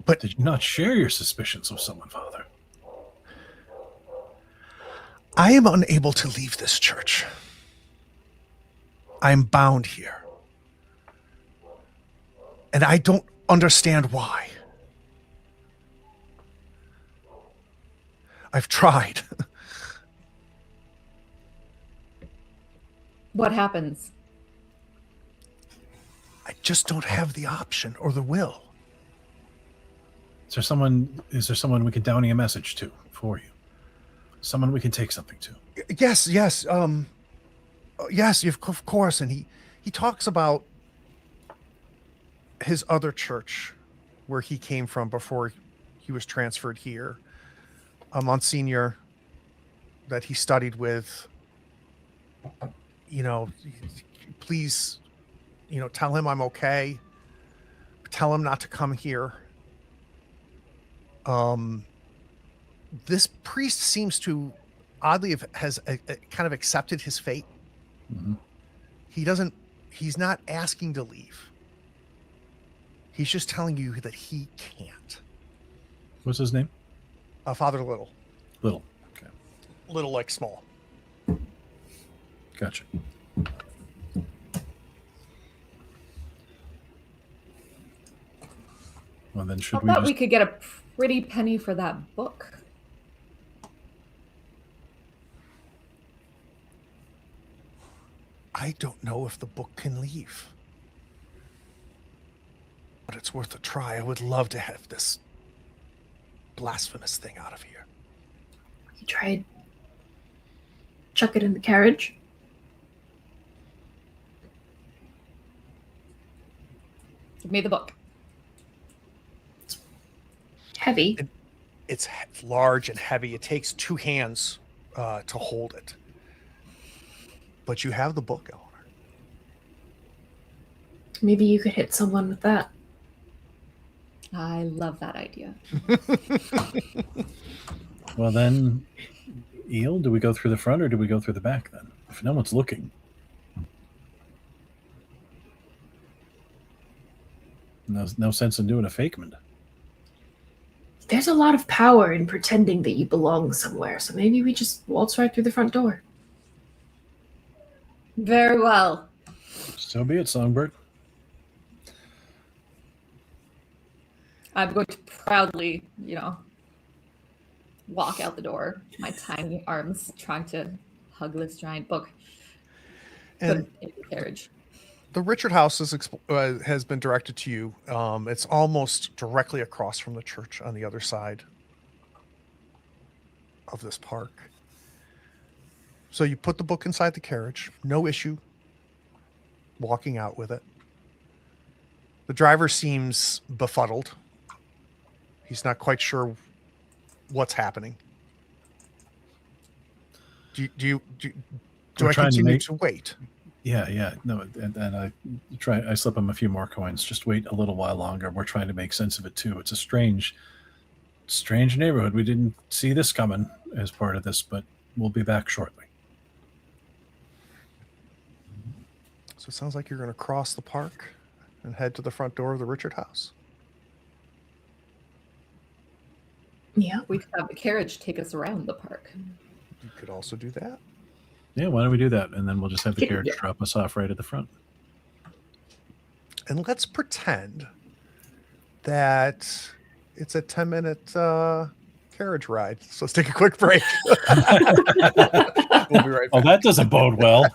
But Did you not share your suspicions with someone, Father? I am unable to leave this church. I am bound here. And I don't understand why. I've tried. What happens? I just don't have the option or the will. Is there someone we can downing a message to for you? Someone we can take something to? Yes. Yes, of course. And he talks about his other church where he came from before he was transferred here. A Monsignor that he studied with, please, tell him I'm okay. Tell him not to come here. This priest seems to oddly has kind of accepted his fate. Mm-hmm. He's not asking to leave. He's just telling you that he can't. What's his name? Father Little. Little. Okay. Little like small. Gotcha. Well, then should I we thought just... we could get a pretty penny for that book. I don't know if the book can leave. But it's worth a try. I would love to have this blasphemous thing out of here. You tried chuck it in the carriage? Give me the book. Heavy. It's large and heavy. It takes two hands to hold it. But you have the book, Eleanor. Maybe you could hit someone with that. I love that idea. Well, then, Eel, do we go through the front or do we go through the back then? If no one's looking. No sense in doing a fakement. There's a lot of power in pretending that you belong somewhere, so maybe we just waltz right through the front door. Very well. So be it, Songbird. I'm going to proudly, walk out the door, my tiny arms trying to hug this giant book. And put it in the carriage. the Richard House has been directed to you. It's almost directly across from the church on the other side of this park. So you put the book inside the carriage, no issue walking out with it. The driver seems befuddled. He's not quite sure what's happening. Do I continue to wait? Yeah. No, and I slip him a few more coins. Just wait a little while longer. We're trying to make sense of it too. It's a strange neighborhood. We didn't see this coming as part of this, but we'll be back shortly. So it sounds like you're going to cross the park and head to the front door of the Richard House. Yeah. We could have the carriage take us around the park. You could also do that. Yeah, why don't we do that? And then we'll just have the carriage drop us off right at the front. And let's pretend that it's a 10-minute carriage ride. So let's take a quick break. We'll be right Oh, back. that doesn't bode well.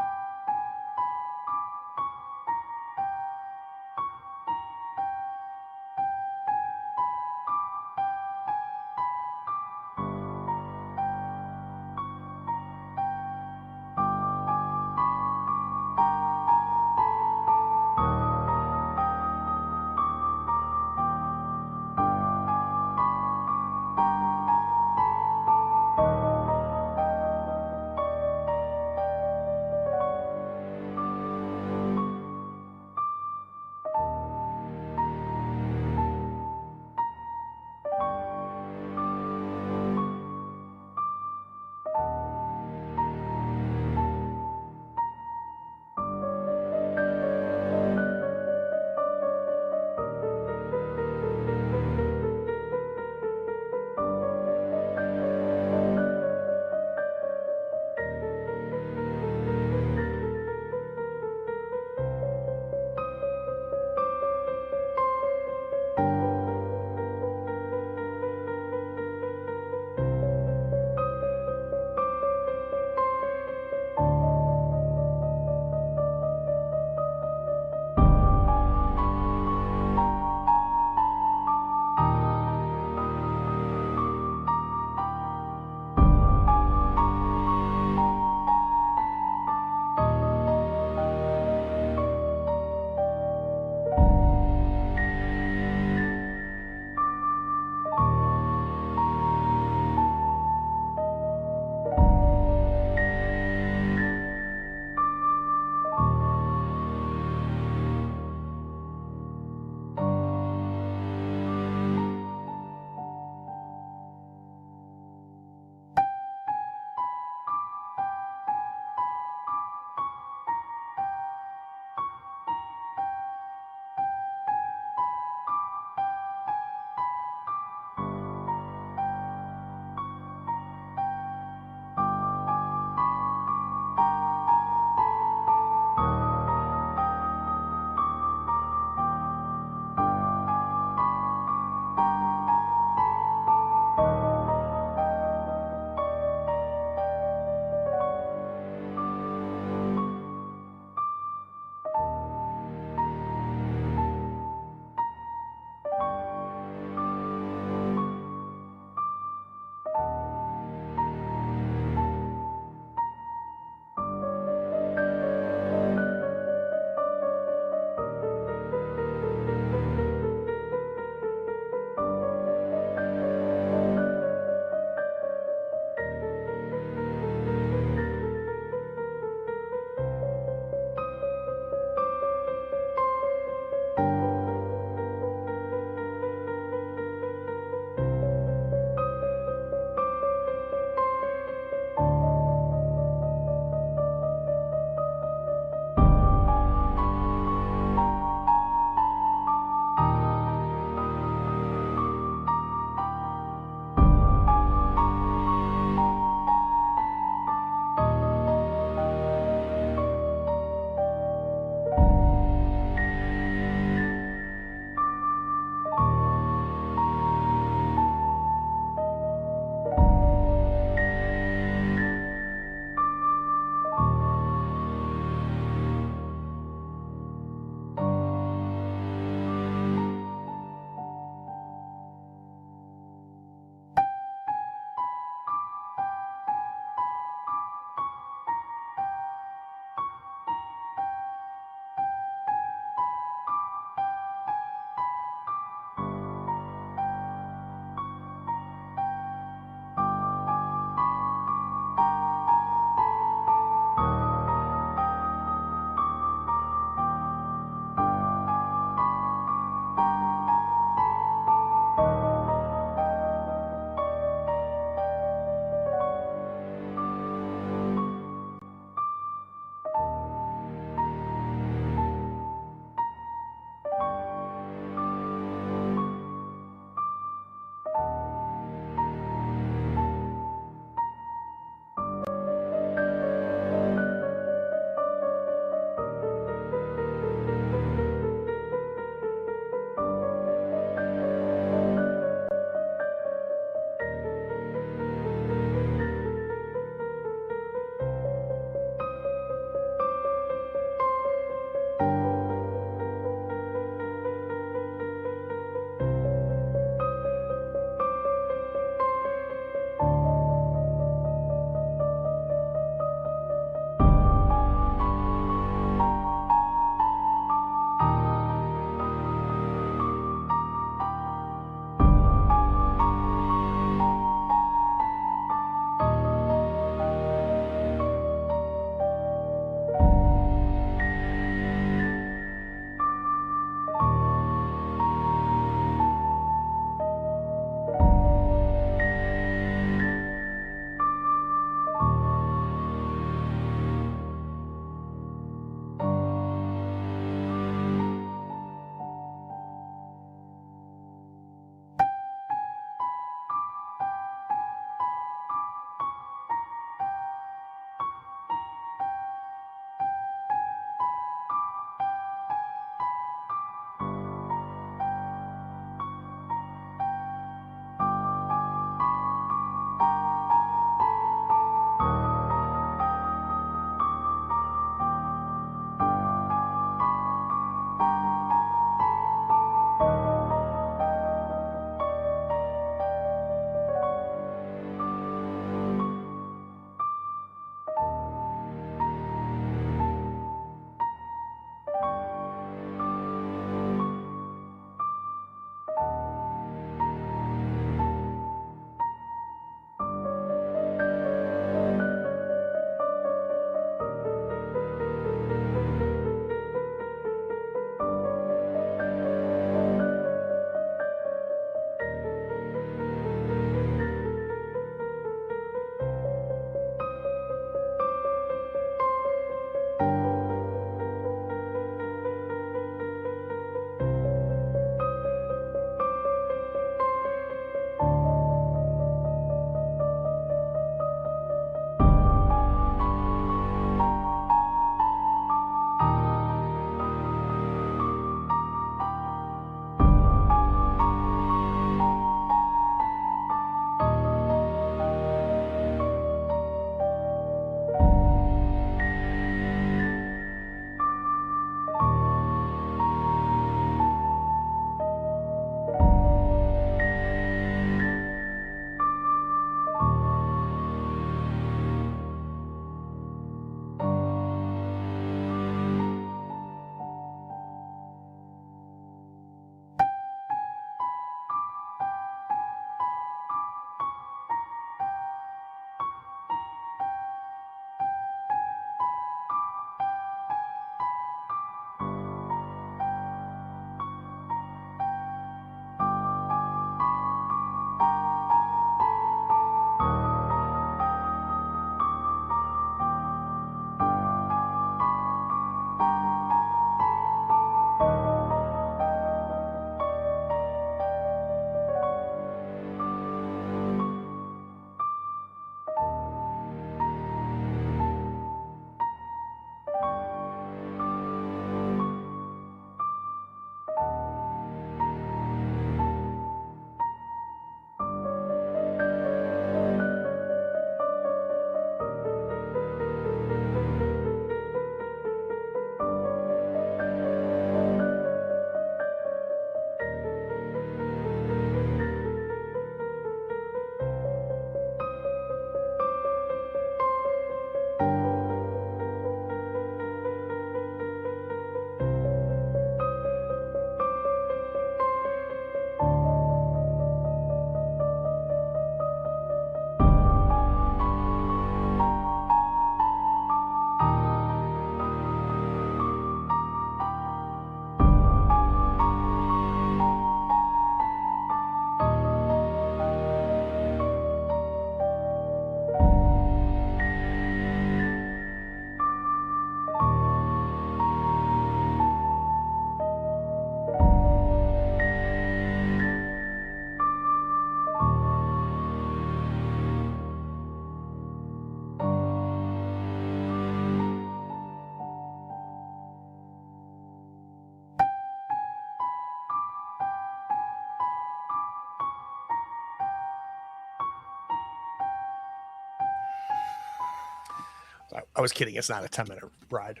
I was kidding. It's not a 10-minute ride.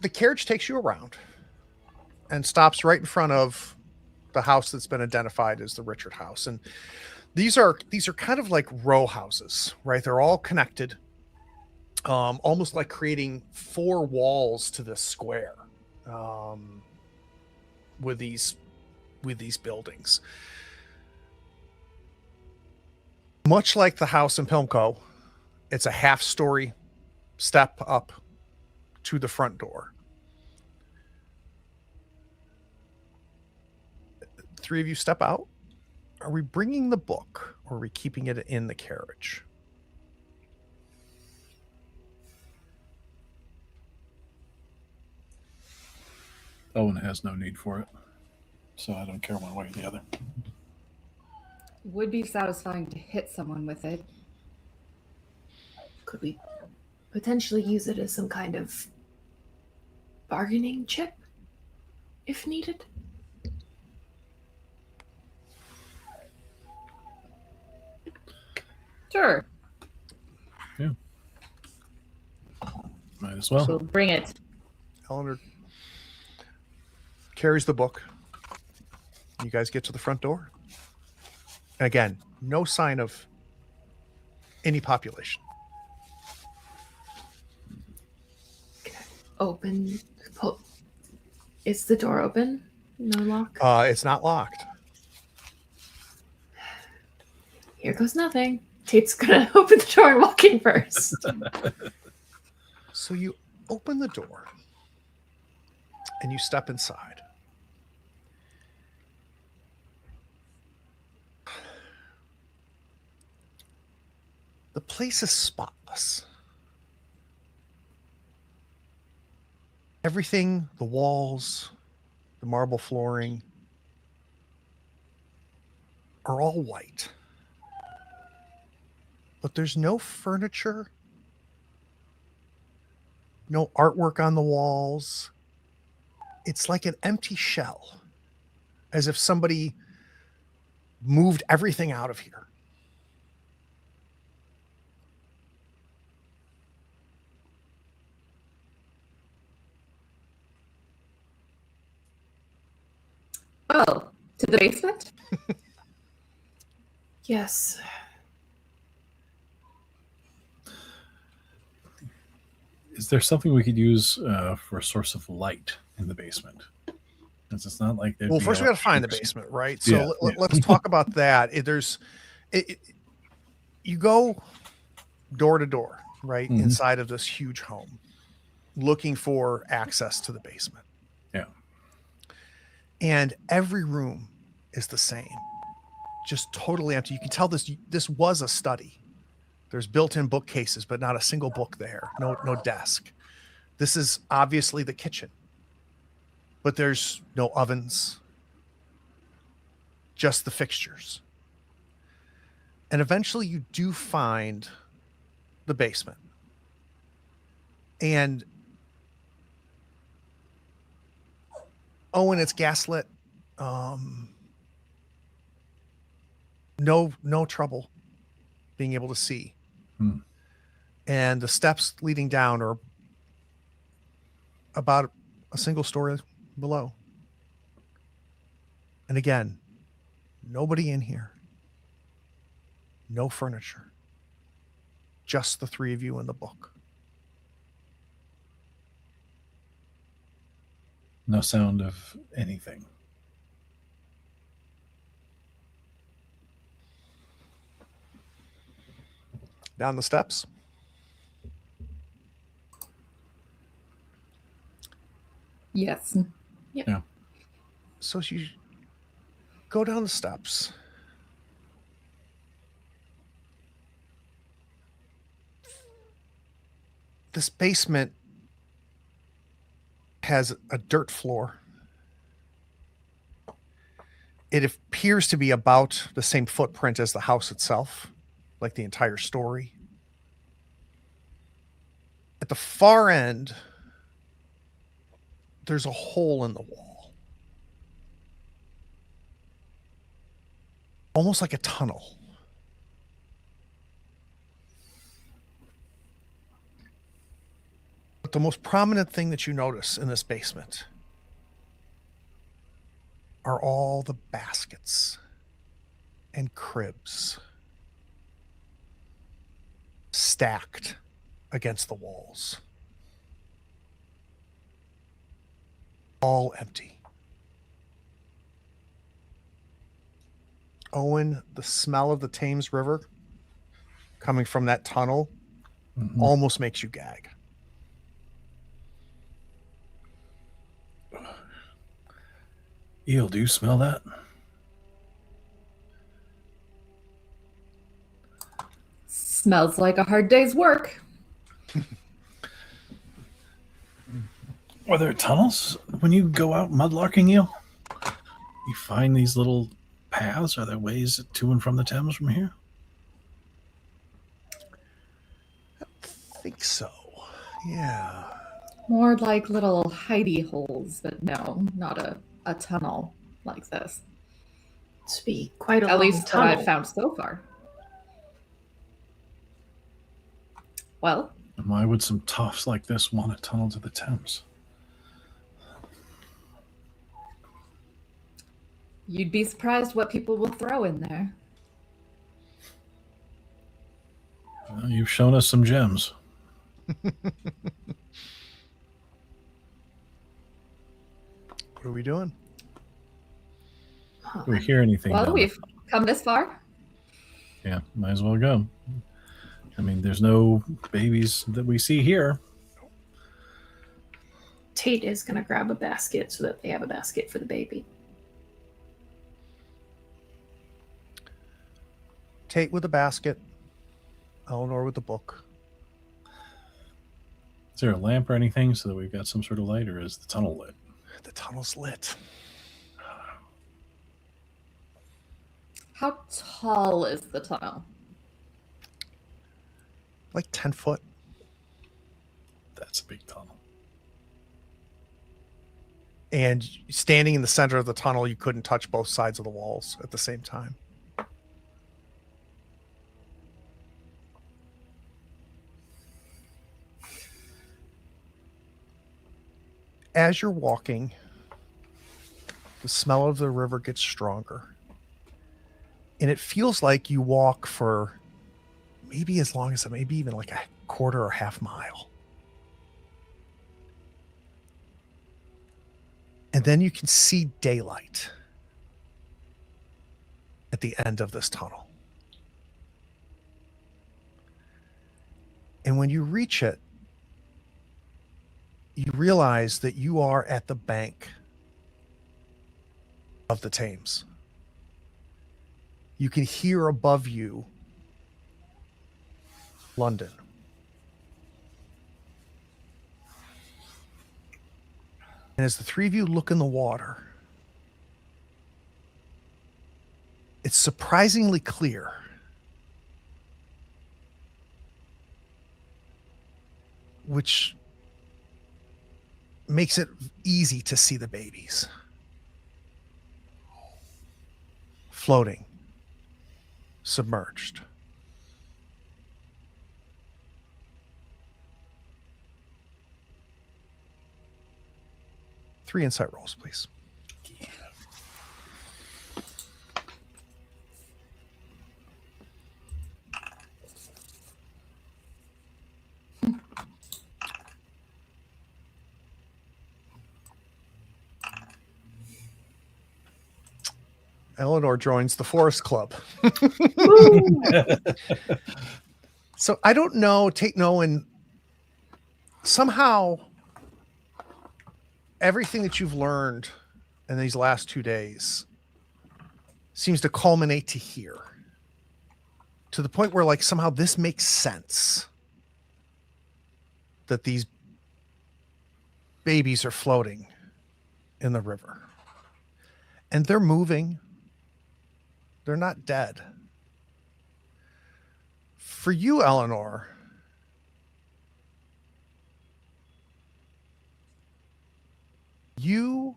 The carriage takes you around and stops right in front of the house that's been identified as the Richard house. And these are kind of like row houses, right? They're all connected, almost like creating 4 walls to this square, with these buildings. Much like the house in Pilmco, it's a half-story step up to the front door. 3 of you step out. Are we bringing the book, or are we keeping it in the carriage? Owen has no need for it, so I don't care one way or the other. Would be satisfying to hit someone with it. Could we potentially use it as some kind of bargaining chip, if needed? Sure. Yeah. Might as well. So bring it. Eleanor carries the book. You guys get to the front door. And again, no sign of any population. Open. Is the door open? No lock? It's not locked. Here goes nothing. Tate's gonna open the door and walk in first. So you open the door and you step inside. The place is spotless. Everything, the walls, the marble flooring, are all white. But there's no furniture, no artwork on the walls. It's like an empty shell, as if somebody moved everything out of here. Oh, to the basement? Yes. Is there something we could use for a source of light in the basement? Because it's not like Well, first we got to find the basement, right? So let's talk about that. You go door to door, right, inside of this huge home, looking for access to the basement. Yeah. And every room is the same, just totally empty. You can tell this was a study. There's built-in bookcases, but not a single book there. No desk. This is obviously the kitchen, but there's no ovens, just the fixtures. And eventually you do find the basement. And it's gaslit. No trouble being able to see. And the steps leading down are about a single story below. And again, nobody in here. No furniture. Just the 3 of you in the book. No sound of anything. Down the steps. Yes. Yep. Yeah. So as you go down the steps, this basement has a dirt floor. It appears to be about the same footprint as the house itself, like the entire story. At the far end, there's a hole in the wall, almost like a tunnel. But the most prominent thing that you notice in this basement are all the baskets and cribs stacked against the walls. All empty. Owen, the smell of the Thames River coming from that tunnel almost makes you gag. Eel, do you smell that? Smells like a hard day's work. Are there tunnels when you go out mudlarking, Eel? You find these little paths? Are there ways to and from the Thames from here? I think so. Yeah. More like little hidey holes, but no, not a tunnel like this. To be quite a At long least tunnel. what I've found so far. Well, And why would some toughs like this want a tunnel to the Thames? you'd be surprised what people will throw in there. Well, you've shown us some gems. What are we doing? Huh. Do we hear anything? Well, down we've come this far. there? Yeah, might as well go. I mean, there's no babies that we see here. Tate is going to grab a basket so that they have a basket for the baby. Tate with a basket. Eleanor with the book. Is there a lamp or anything so that we've got some sort of light, or is the tunnel lit? The tunnel's lit. How tall is the tunnel? Like 10 foot. That's a big tunnel. And standing in the center of the tunnel, you couldn't touch both sides of the walls at the same time. As you're walking, the smell of the river gets stronger. And it feels like you walk for maybe as long as maybe even like a quarter or half mile. And then you can see daylight at the end of this tunnel. And when you reach it, you realize that you are at the bank of the Thames. You can hear above you London. And as the three of you look in the water, it's surprisingly clear. Which makes it easy to see the babies floating, submerged. Three insight rolls, please. Eleanor joins the Forest Club. So I don't know, Tate Nolan, somehow everything that you've learned in these last 2 days seems to culminate to here. To the point where like somehow this makes sense. That these babies are floating in the river. And they're moving. They're not dead. For you, Eleanor, you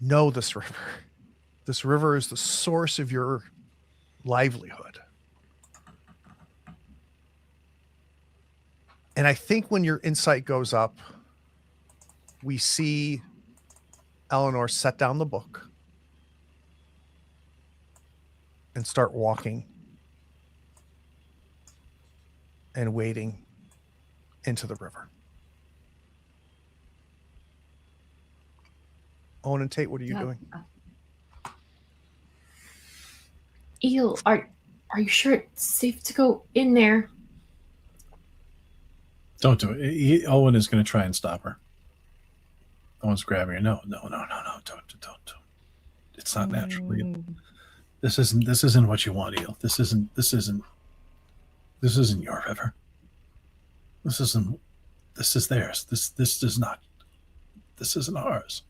know this river. This river is the source of your livelihood. And I think when your insight goes up, we see Eleanor set down the book and start walking and wading into the river. Owen and Tate, what are you doing? Eel, are you sure it's safe to go in there? Don't do it. Owen is going to try and stop her. Owen's grabbing her. No. Don't. It's not natural, Eel. This isn't what you want, Eel. This isn't your river. This is theirs. This isn't ours.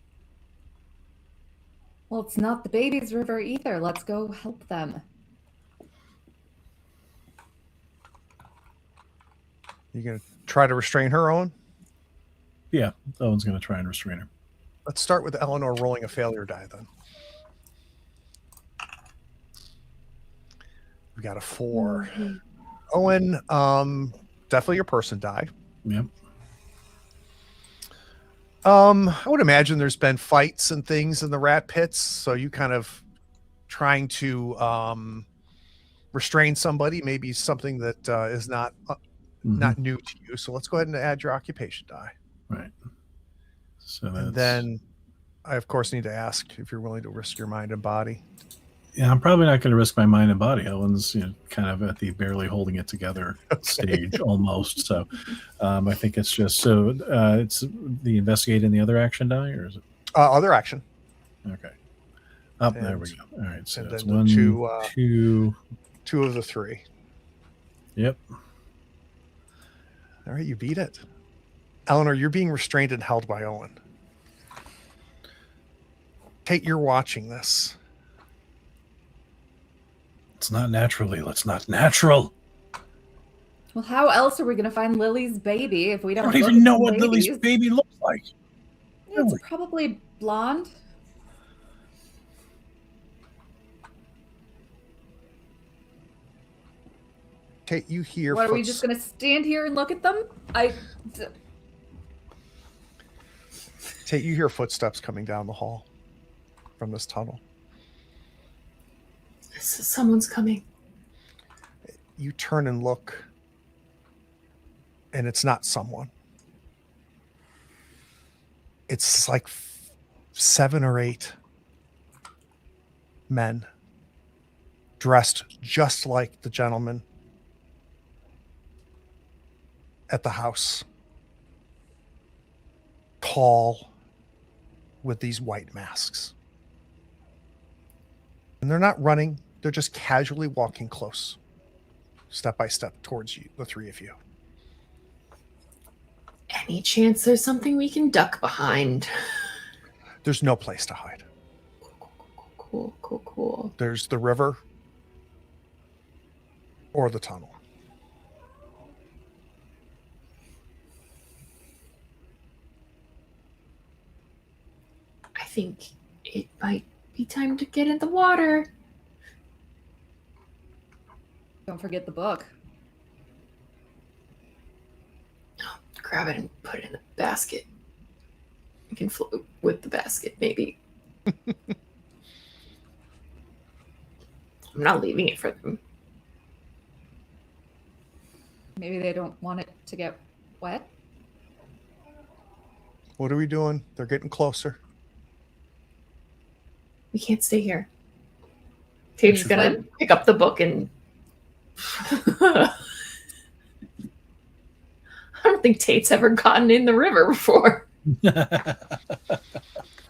Well, it's not the baby's river either. Let's go help them. You gonna try to restrain her, Owen? Yeah, Owen's going to try and restrain her. Let's start with Eleanor rolling a failure die then. We got a 4. Owen, definitely your person die. Yep. I would imagine there's been fights and things in the rat pits, so you kind of trying to restrain somebody, maybe something that is not new to you. So let's go ahead and add your occupation die. Right. So that's... And then I, of course, need to ask if you're willing to risk your mind and body. Yeah, I'm probably not going to risk my mind and body. Owen's kind of at the barely holding it together stage almost. So I think it's just so it's the investigate in the other action die, or is it other action? Okay. There we go. All right. So that's then 2 of the 3. Yep. All right, you beat it. Eleanor, you're being restrained and held by Owen. Kate, you're watching this. It's not natural, Leela. It's not natural. Well, how else are we going to find Lily's baby if we don't I don't even know what Lily's baby looks like. It's probably blonde. Kate, you hear... What, are we just going to stand here and look at them? Tate, you hear footsteps coming down the hall from this tunnel. Someone's coming. You turn and look, and it's not someone. It's like 7 or 8 men dressed just like the gentleman at the house. Tall, with these white masks. And they're not running. They're just casually walking close, step by step towards you, the 3 of you. Any chance there's something we can duck behind? There's no place to hide. Cool. There's the river or the tunnel. I think it might be time to get in the water. Don't forget the book. Grab it and put it in the basket. You can float with the basket, maybe. I'm not leaving it for them. Maybe they don't want it to get wet. What are we doing? They're getting closer. We can't stay here. Tate's gonna pick up the book and... I don't think Tate's ever gotten in the river before.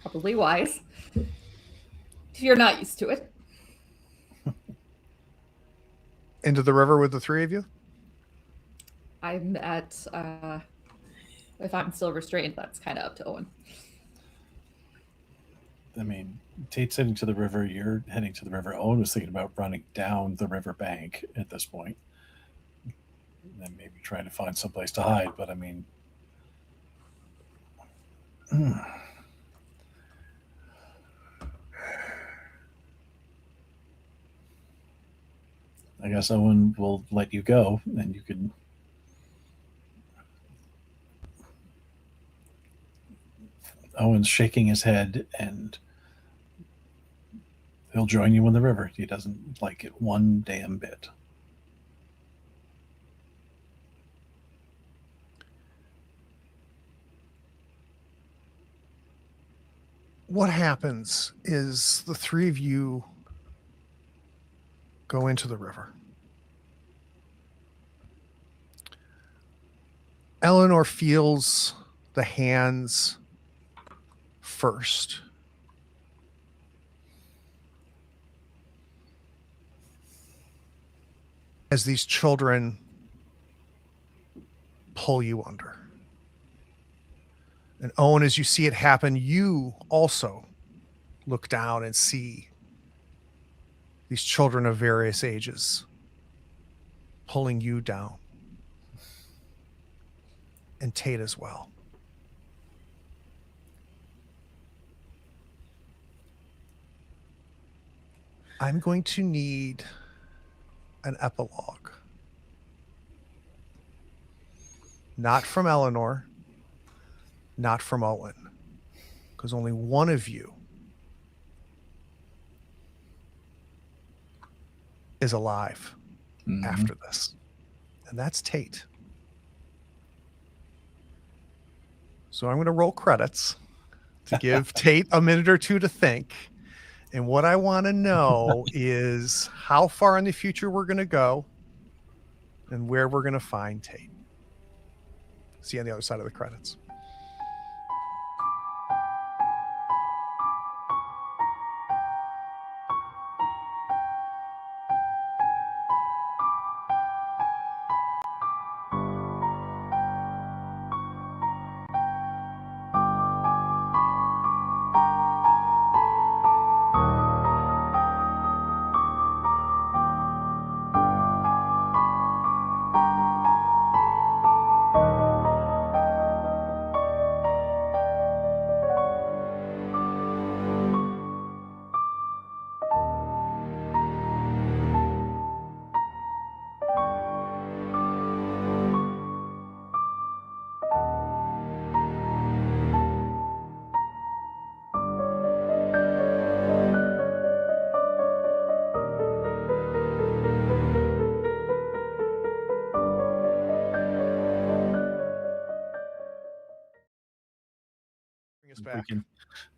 Probably wise. If you're not used to it. Into the river with the 3 of you? I'm at, if I'm still restrained, that's kind of up to Owen. I mean, Tate's heading to the river. You're heading to the river. Owen was thinking about running down the river bank at this point. And then maybe trying to find someplace to hide. But I mean... I guess Owen will let you go, and you can Owen's shaking his head, and he'll join you in the river. He doesn't like it one damn bit. What happens is the three of you go into the river. Eleanor feels the hands first. As these children pull you under. And Owen, as you see it happen, you also look down and see these children of various ages pulling you down. And Tate as well. I'm going to need an epilogue. Not from Eleanor, not from Owen, because only one of you is alive after this, and that's Tate. So I'm going to roll credits to give Tate a minute or two to think. And what I want to know is how far in the future we're going to go and where we're going to find Tate. See you on the other side of the credits. We can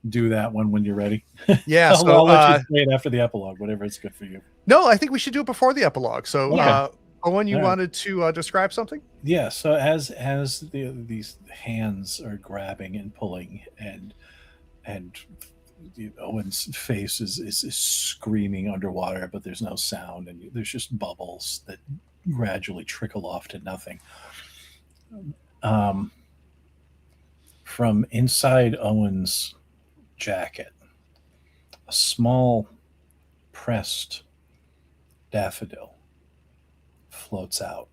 do that one when you're ready. Yeah, I'll let you say it after the epilogue, whatever it's good for you. No, I think we should do it before the epilogue. So, Owen, you All right. wanted to describe something? Yeah. So as these hands are grabbing and pulling, and Owen's face is screaming underwater, but there's no sound, and there's just bubbles that gradually trickle off to nothing. From inside Owen's jacket, a small pressed daffodil floats out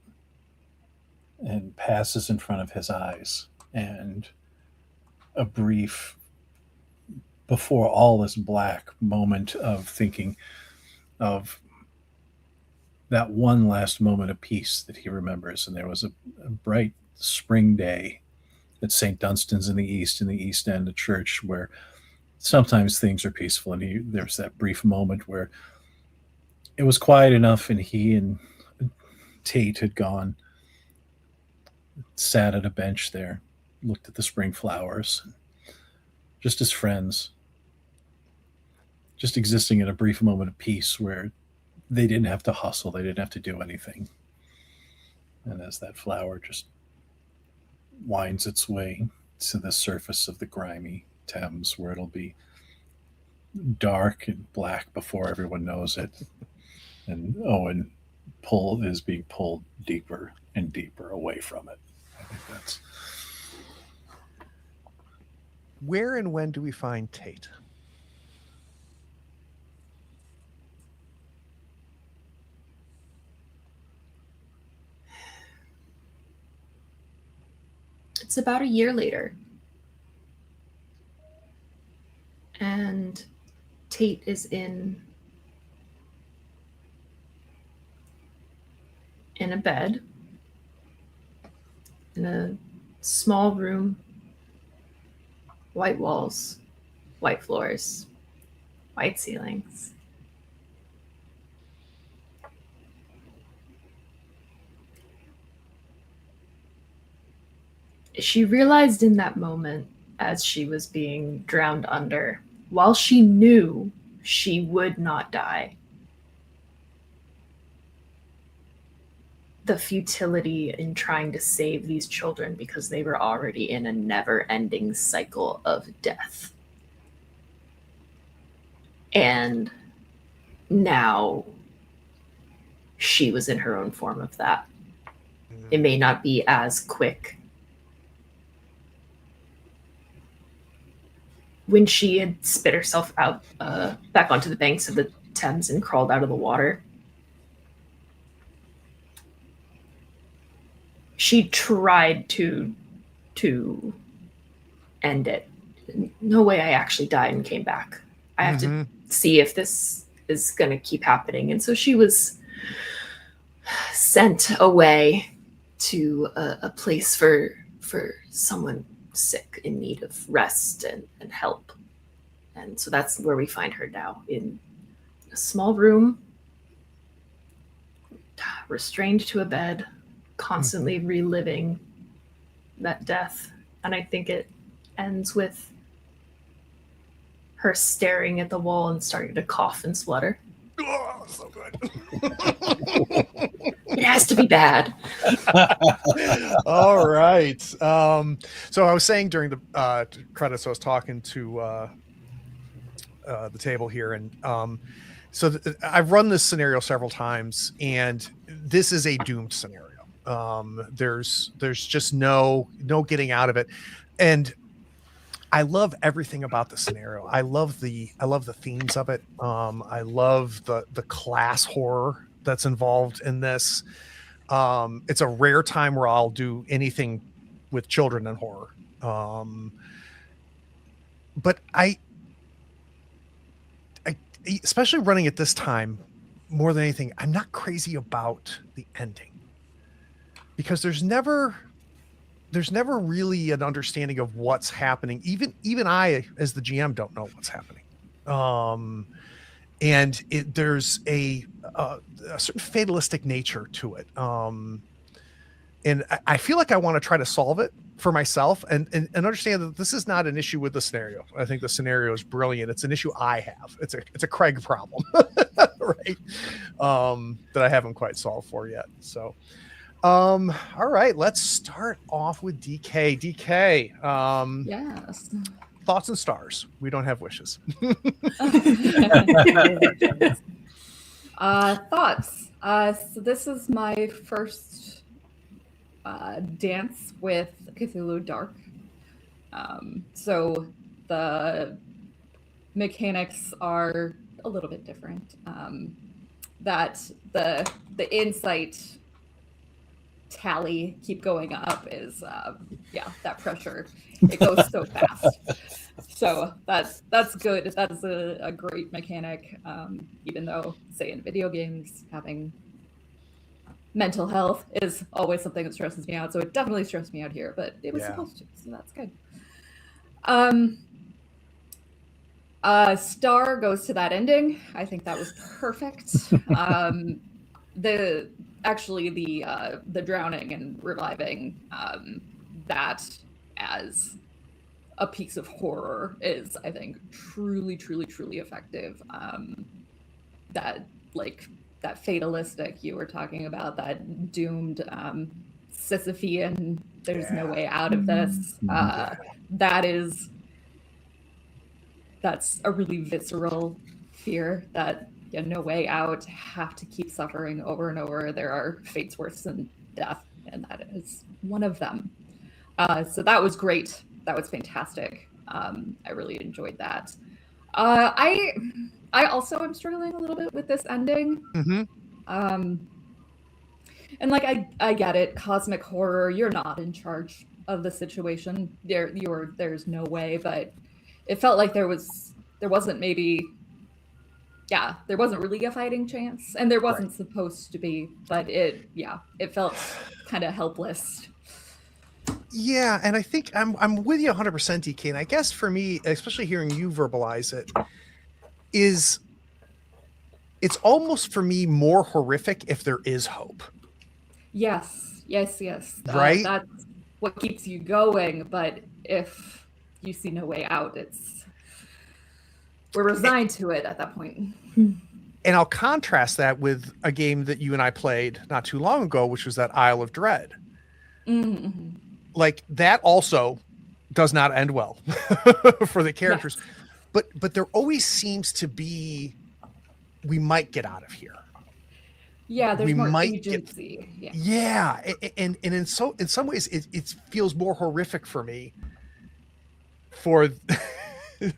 and passes in front of his eyes. And a brief, before all this black moment of thinking of that one last moment of peace that he remembers. And there was a bright spring day at St. Dunstan's in the East End, a church where sometimes things are peaceful. And there's that brief moment where it was quiet enough, and he and Tate had gone, sat at a bench there, looked at the spring flowers, just as friends, just existing in a brief moment of peace where they didn't have to hustle, they didn't have to do anything. And as that flower just winds its way to the surface of the grimy Thames, where it'll be dark and black before everyone knows it, and Owen is being pulled deeper and deeper away from it. I think that's... Where and when do we find Tate? It's about a year later. And Tate is in a bed in a small room White walls, white floors, white ceilings. She realized in that moment, as she was being drowned under, while she knew she would not die, the futility in trying to save these children because they were already in a never-ending cycle of death. And now she was in her own form of that. It may not be as quick. When she had spit herself out back onto the banks of the Thames and crawled out of the water, she tried to end it. No way I actually died and came back. I have to see if this is going to keep happening. And so she was sent away to a place for someone sick in need of rest and help. And so that's where we find her now, in a small room, restrained to a bed, constantly reliving that death. And I think it ends with her staring at the wall and starting to cough and splutter. Oh, so good. It has to be bad. All right. So I was saying during the credits, I was talking to the table here, and I've run this scenario several times, and this is a doomed scenario. There's just no getting out of it, and I love everything about the scenario. I love the themes of it. I love the class horror that's involved in this. It's a rare time where I'll do anything with children and horror. But I especially running at this time, more than anything, I'm not crazy about the ending, because there's never really an understanding of what's happening. Even I, as the GM, don't know what's happening. And there's a certain fatalistic nature to it. And I feel like I want to try to solve it for myself and understand that this is not an issue with the scenario. I think the scenario is brilliant. It's an issue I have. It's a Craig problem, right? That I haven't quite solved for yet. So, all right, let's start off with DK. DK. Yes. Thoughts and stars. We don't have wishes. Thoughts. So this is my first dance with Cthulhu Dark. So the mechanics are a little bit different. That the insight tally keep going up is that pressure, it goes so fast. So that's good. That's a great mechanic. Even though, say, in video games, having mental health is always something that stresses me out. So it definitely stressed me out here, but it was supposed to, so that's good. Star goes to that ending. I think that was perfect. The drowning and reviving, that as a piece of horror is, I think, truly, truly, truly effective. That fatalistic you were talking about, that doomed Sisyphean, there's no way out of this. That's a really visceral fear that no way out, have to keep suffering over and over. There are fates worse than death, and that is one of them. So that was great. That was fantastic. I really enjoyed that. I also am struggling a little bit with this ending. And I get it. Cosmic horror, you're not in charge of the situation. There's no way, but it felt like there wasn't really a fighting chance, and there wasn't supposed to be, but it felt kind of helpless. Yeah, and I think I'm with you 100%, DK. And I guess for me, especially hearing you verbalize it, is it's almost for me more horrific if there is hope. Yes. Right? That's what keeps you going. But if you see no way out, we're resigned to it at that point. And I'll contrast that with a game that you and I played not too long ago, which was that Isle of Dread. Mm-hmm. Like that also does not end well for the characters. Yes. But there always seems to be, we might get out of here. Yeah, there's more agency. And in some ways it feels more horrific for me for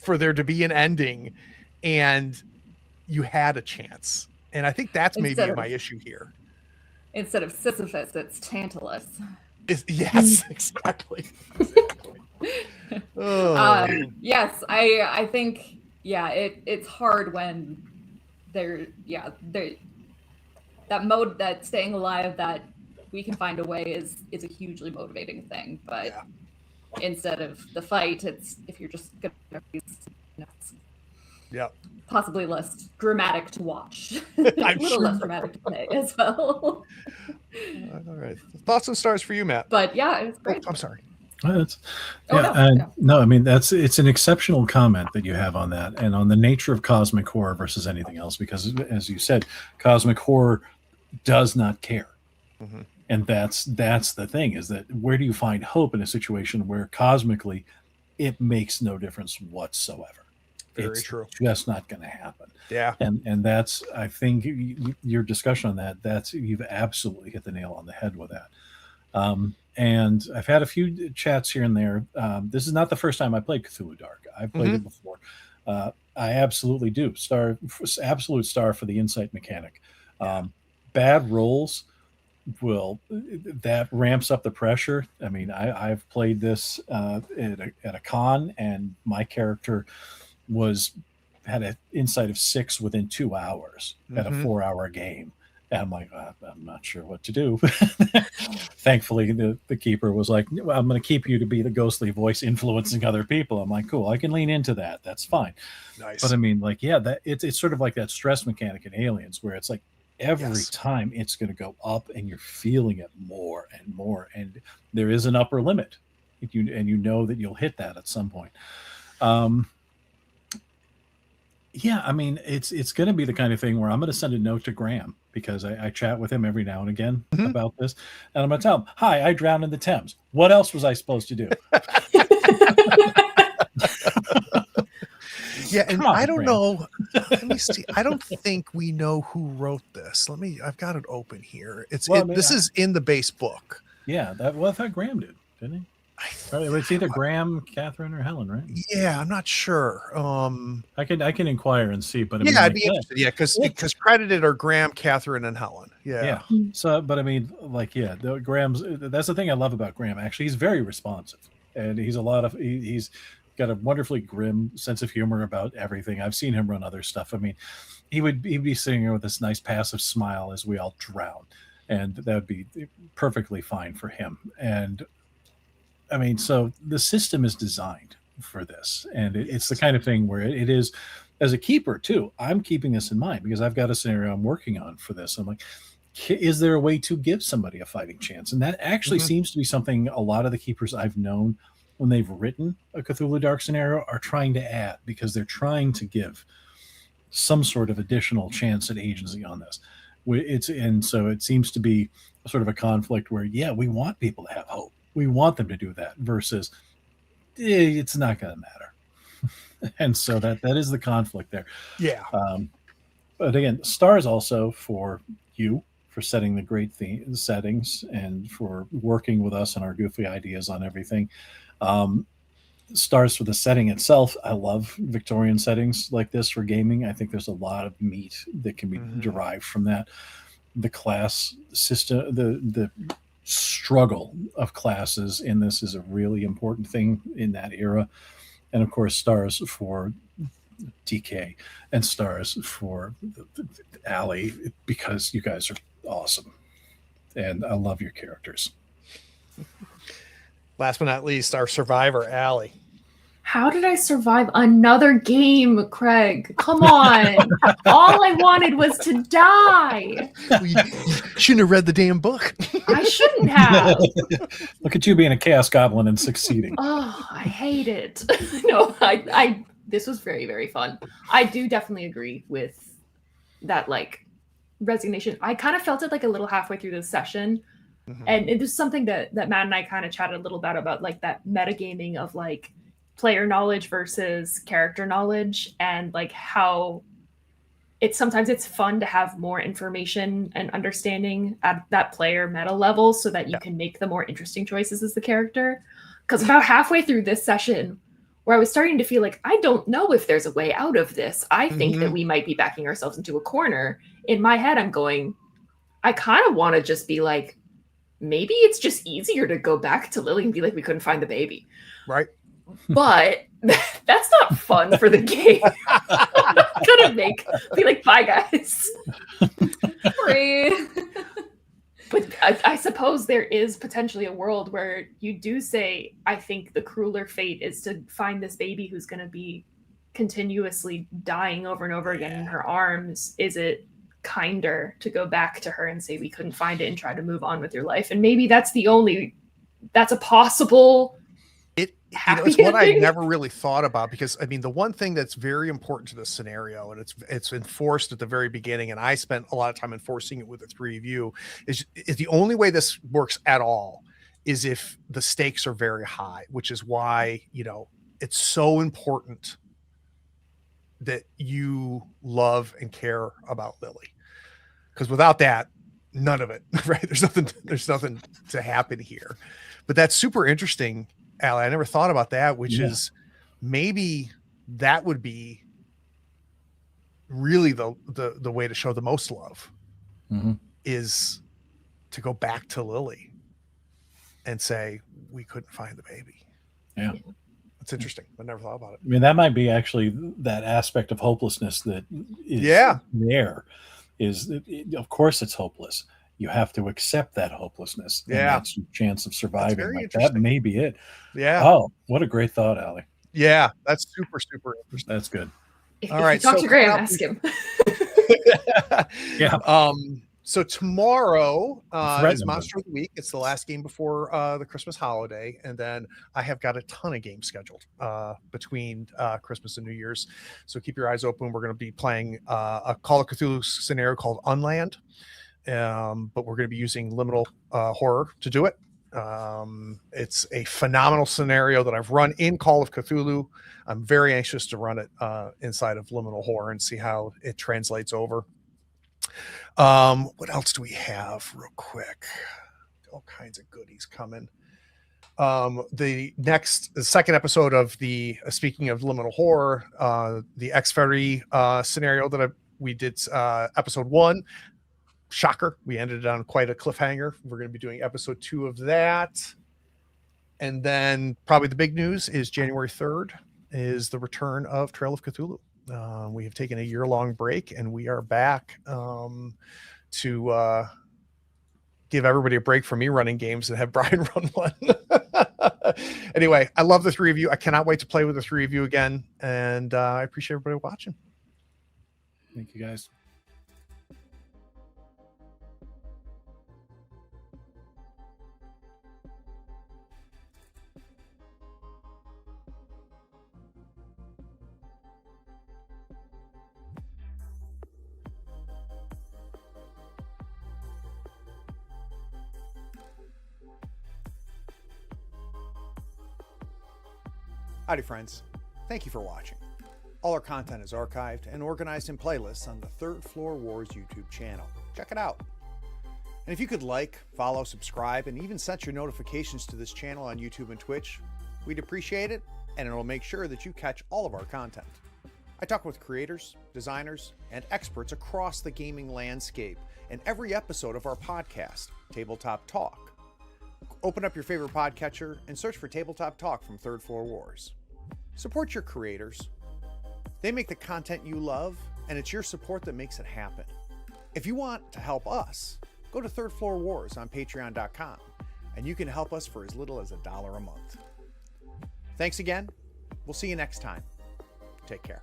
there to be an ending and you had a chance. And I think that's maybe my issue here. Instead of Sisyphus, it's Tantalus. Yes, exactly. Yes, I think it's hard when that mode, that staying alive, that we can find a way is a hugely motivating thing. But instead of the fight, it's if you're just gonna possibly less dramatic to watch. A little less dramatic to play as well. All right. Thoughts and stars for you, Matt. But yeah, it's great. I'm sorry. No, I mean, it's an exceptional comment that you have on that and on the nature of cosmic horror versus anything else, because as you said, cosmic horror does not care. Mm-hmm. And that's the thing, is that where do you find hope in a situation where cosmically it makes no difference whatsoever? Very true. Just not going to happen. Yeah. And that's, I think your discussion on that, you've absolutely hit the nail on the head with that. And I've had a few chats here and there. This is not the first time I played Cthulhu Dark. I've played it before. I absolutely do. Absolute star for the insight mechanic. Bad rolls that ramps up the pressure. I mean, I've played this at a con, and my character had an insight of 6 within 2 hours at a 4-hour game. And I'm like, I'm not sure what to do. Thankfully, the keeper was like, well, I'm going to keep you to be the ghostly voice influencing other people. I'm like, cool, I can lean into that. That's fine. Nice. But I mean, like, it's sort of like that stress mechanic in Aliens, where it's like every time it's going to go up and you're feeling it more and more. And there is an upper limit. And you know that you'll hit that at some point. I mean, it's going to be the kind of thing where I'm going to send a note to Graham, because I chat with him every now and again about this. And I'm going to tell him, hi, I drowned in the Thames. What else was I supposed to do? And I don't know. Let me see. I don't think we know who wrote this. I've got it open here. This is in the base book. Yeah. I thought Graham did, didn't he? It's either Graham, Catherine, or Helen, right? Yeah, I'm not sure. I can inquire and see, but I'd be interested. Yeah, because credited are Graham, Catherine, and Helen. Yeah. So, but I mean, Graham's. That's the thing I love about Graham. Actually, he's very responsive, and he's got a wonderfully grim sense of humor about everything. I've seen him run other stuff. I mean, he'd be sitting there with this nice passive smile as we all drown, and that would be perfectly fine for him. And I mean, so the system is designed for this, and it's the kind of thing where it is, as a keeper too, I'm keeping this in mind, because I've got a scenario I'm working on for this. I'm like, is there a way to give somebody a fighting chance? And that actually seems to be something a lot of the keepers I've known, when they've written a Cthulhu Dark scenario, are trying to add, because they're trying to give some sort of additional chance at agency on this. And so it seems to be sort of a conflict where, we want people to have hope. We want them to do that, versus it's not going to matter. And so that is the conflict there. Yeah. But again, stars also for you, for setting the great settings, and for working with us on our goofy ideas on everything. Stars for the setting itself. I love Victorian settings like this for gaming. I think there's a lot of meat that can be derived from that. The class system, the struggle of classes in this is a really important thing in that era. And of course, stars for DK and stars for Allie, because you guys are awesome and I love your characters. Last but not least, our survivor, Allie. How did I survive another game, Craig? Come on. All I wanted was to die. You shouldn't have read the damn book. I shouldn't have. Look at you being a chaos goblin and succeeding. Oh, I hate it. No, I this was very, very fun. I do definitely agree with that, like, resignation. I kind of felt it like a little halfway through the session. Mhm. And it was something that Matt and I kind of chatted a little bit about, like that metagaming of like player knowledge versus character knowledge, and like how sometimes it's fun to have more information and understanding at that player meta level so that you can make the more interesting choices as the character. Because about halfway through this session, where I was starting to feel like, I don't know if there's a way out of this. I think that we might be backing ourselves into a corner. In my head, I'm going, I kind of want to just be like, maybe it's just easier to go back to Lily and be like, we couldn't find the baby. Right. But that's not fun for the game. I'm not gonna be like, bye guys. Free. But I suppose there is potentially a world where you do say, I think the crueler fate is to find this baby who's going to be continuously dying over and over again in her arms. Is it kinder to go back to her and say, we couldn't find it, and try to move on with your life? And maybe that's a possible it's what I never really thought about, because I mean, the one thing that's very important to this scenario, and it's enforced at the very beginning, and I spent a lot of time enforcing it with the three of you, is the only way this works at all is if the stakes are very high, which is why, it's so important that you love and care about Lily, because without that, none of it, right? There's nothing to happen here. But that's super interesting, Allie. I never thought about that, which is maybe that would be really the way to show the most love, is to go back to Lily and say, we couldn't find the baby. Yeah. That's interesting. I never thought about it. I mean, that might be actually that aspect of hopelessness that is there. Of course it's hopeless. You have to accept that hopelessness. And that's your chance of surviving. Like, that may be it. Yeah. Oh, what a great thought, Allie. Yeah, that's super, super interesting. That's good. If you talk to Graham, ask him. Yeah. So tomorrow is Monster of the Week. It's the last game before the Christmas holiday. And then I have got a ton of games scheduled between Christmas and New Year's. So keep your eyes open. We're going to be playing a Call of Cthulhu scenario called Unland. But we're going to be using liminal horror to do it. It's a phenomenal scenario that I've run in Call of Cthulhu. I'm very anxious to run it inside of liminal horror and see how it translates over. What else do we have real quick? All kinds of goodies coming. The second episode of speaking of liminal horror, the X-Ferry scenario that we did episode 1. Shocker, we ended on quite a cliffhanger. We're going to be doing episode 2 of that. And then probably the big news is January 3rd is the return of Trail of Cthulhu. We have taken a year-long break, and we are back to give everybody a break from me running games and have Brian run one. Anyway, I love the three of you. I cannot wait to play with the three of you again. And I appreciate everybody watching. Thank you, guys. Howdy, friends. Thank you for watching. All our content is archived and organized in playlists on the Third Floor Wars YouTube channel. Check it out. And if you could follow, subscribe, and even set your notifications to this channel on YouTube and Twitch, we'd appreciate it, and it'll make sure that you catch all of our content. I talk with creators, designers, and experts across the gaming landscape in every episode of our podcast, Tabletop Talk. Open up your favorite podcatcher and search for Tabletop Talk from Third Floor Wars. Support your creators. They make the content you love, and it's your support that makes it happen. If you want to help us, go to Third Floor Wars on patreon.com, and you can help us for as little as $1 a month. Thanks again. We'll see you next time. Take care.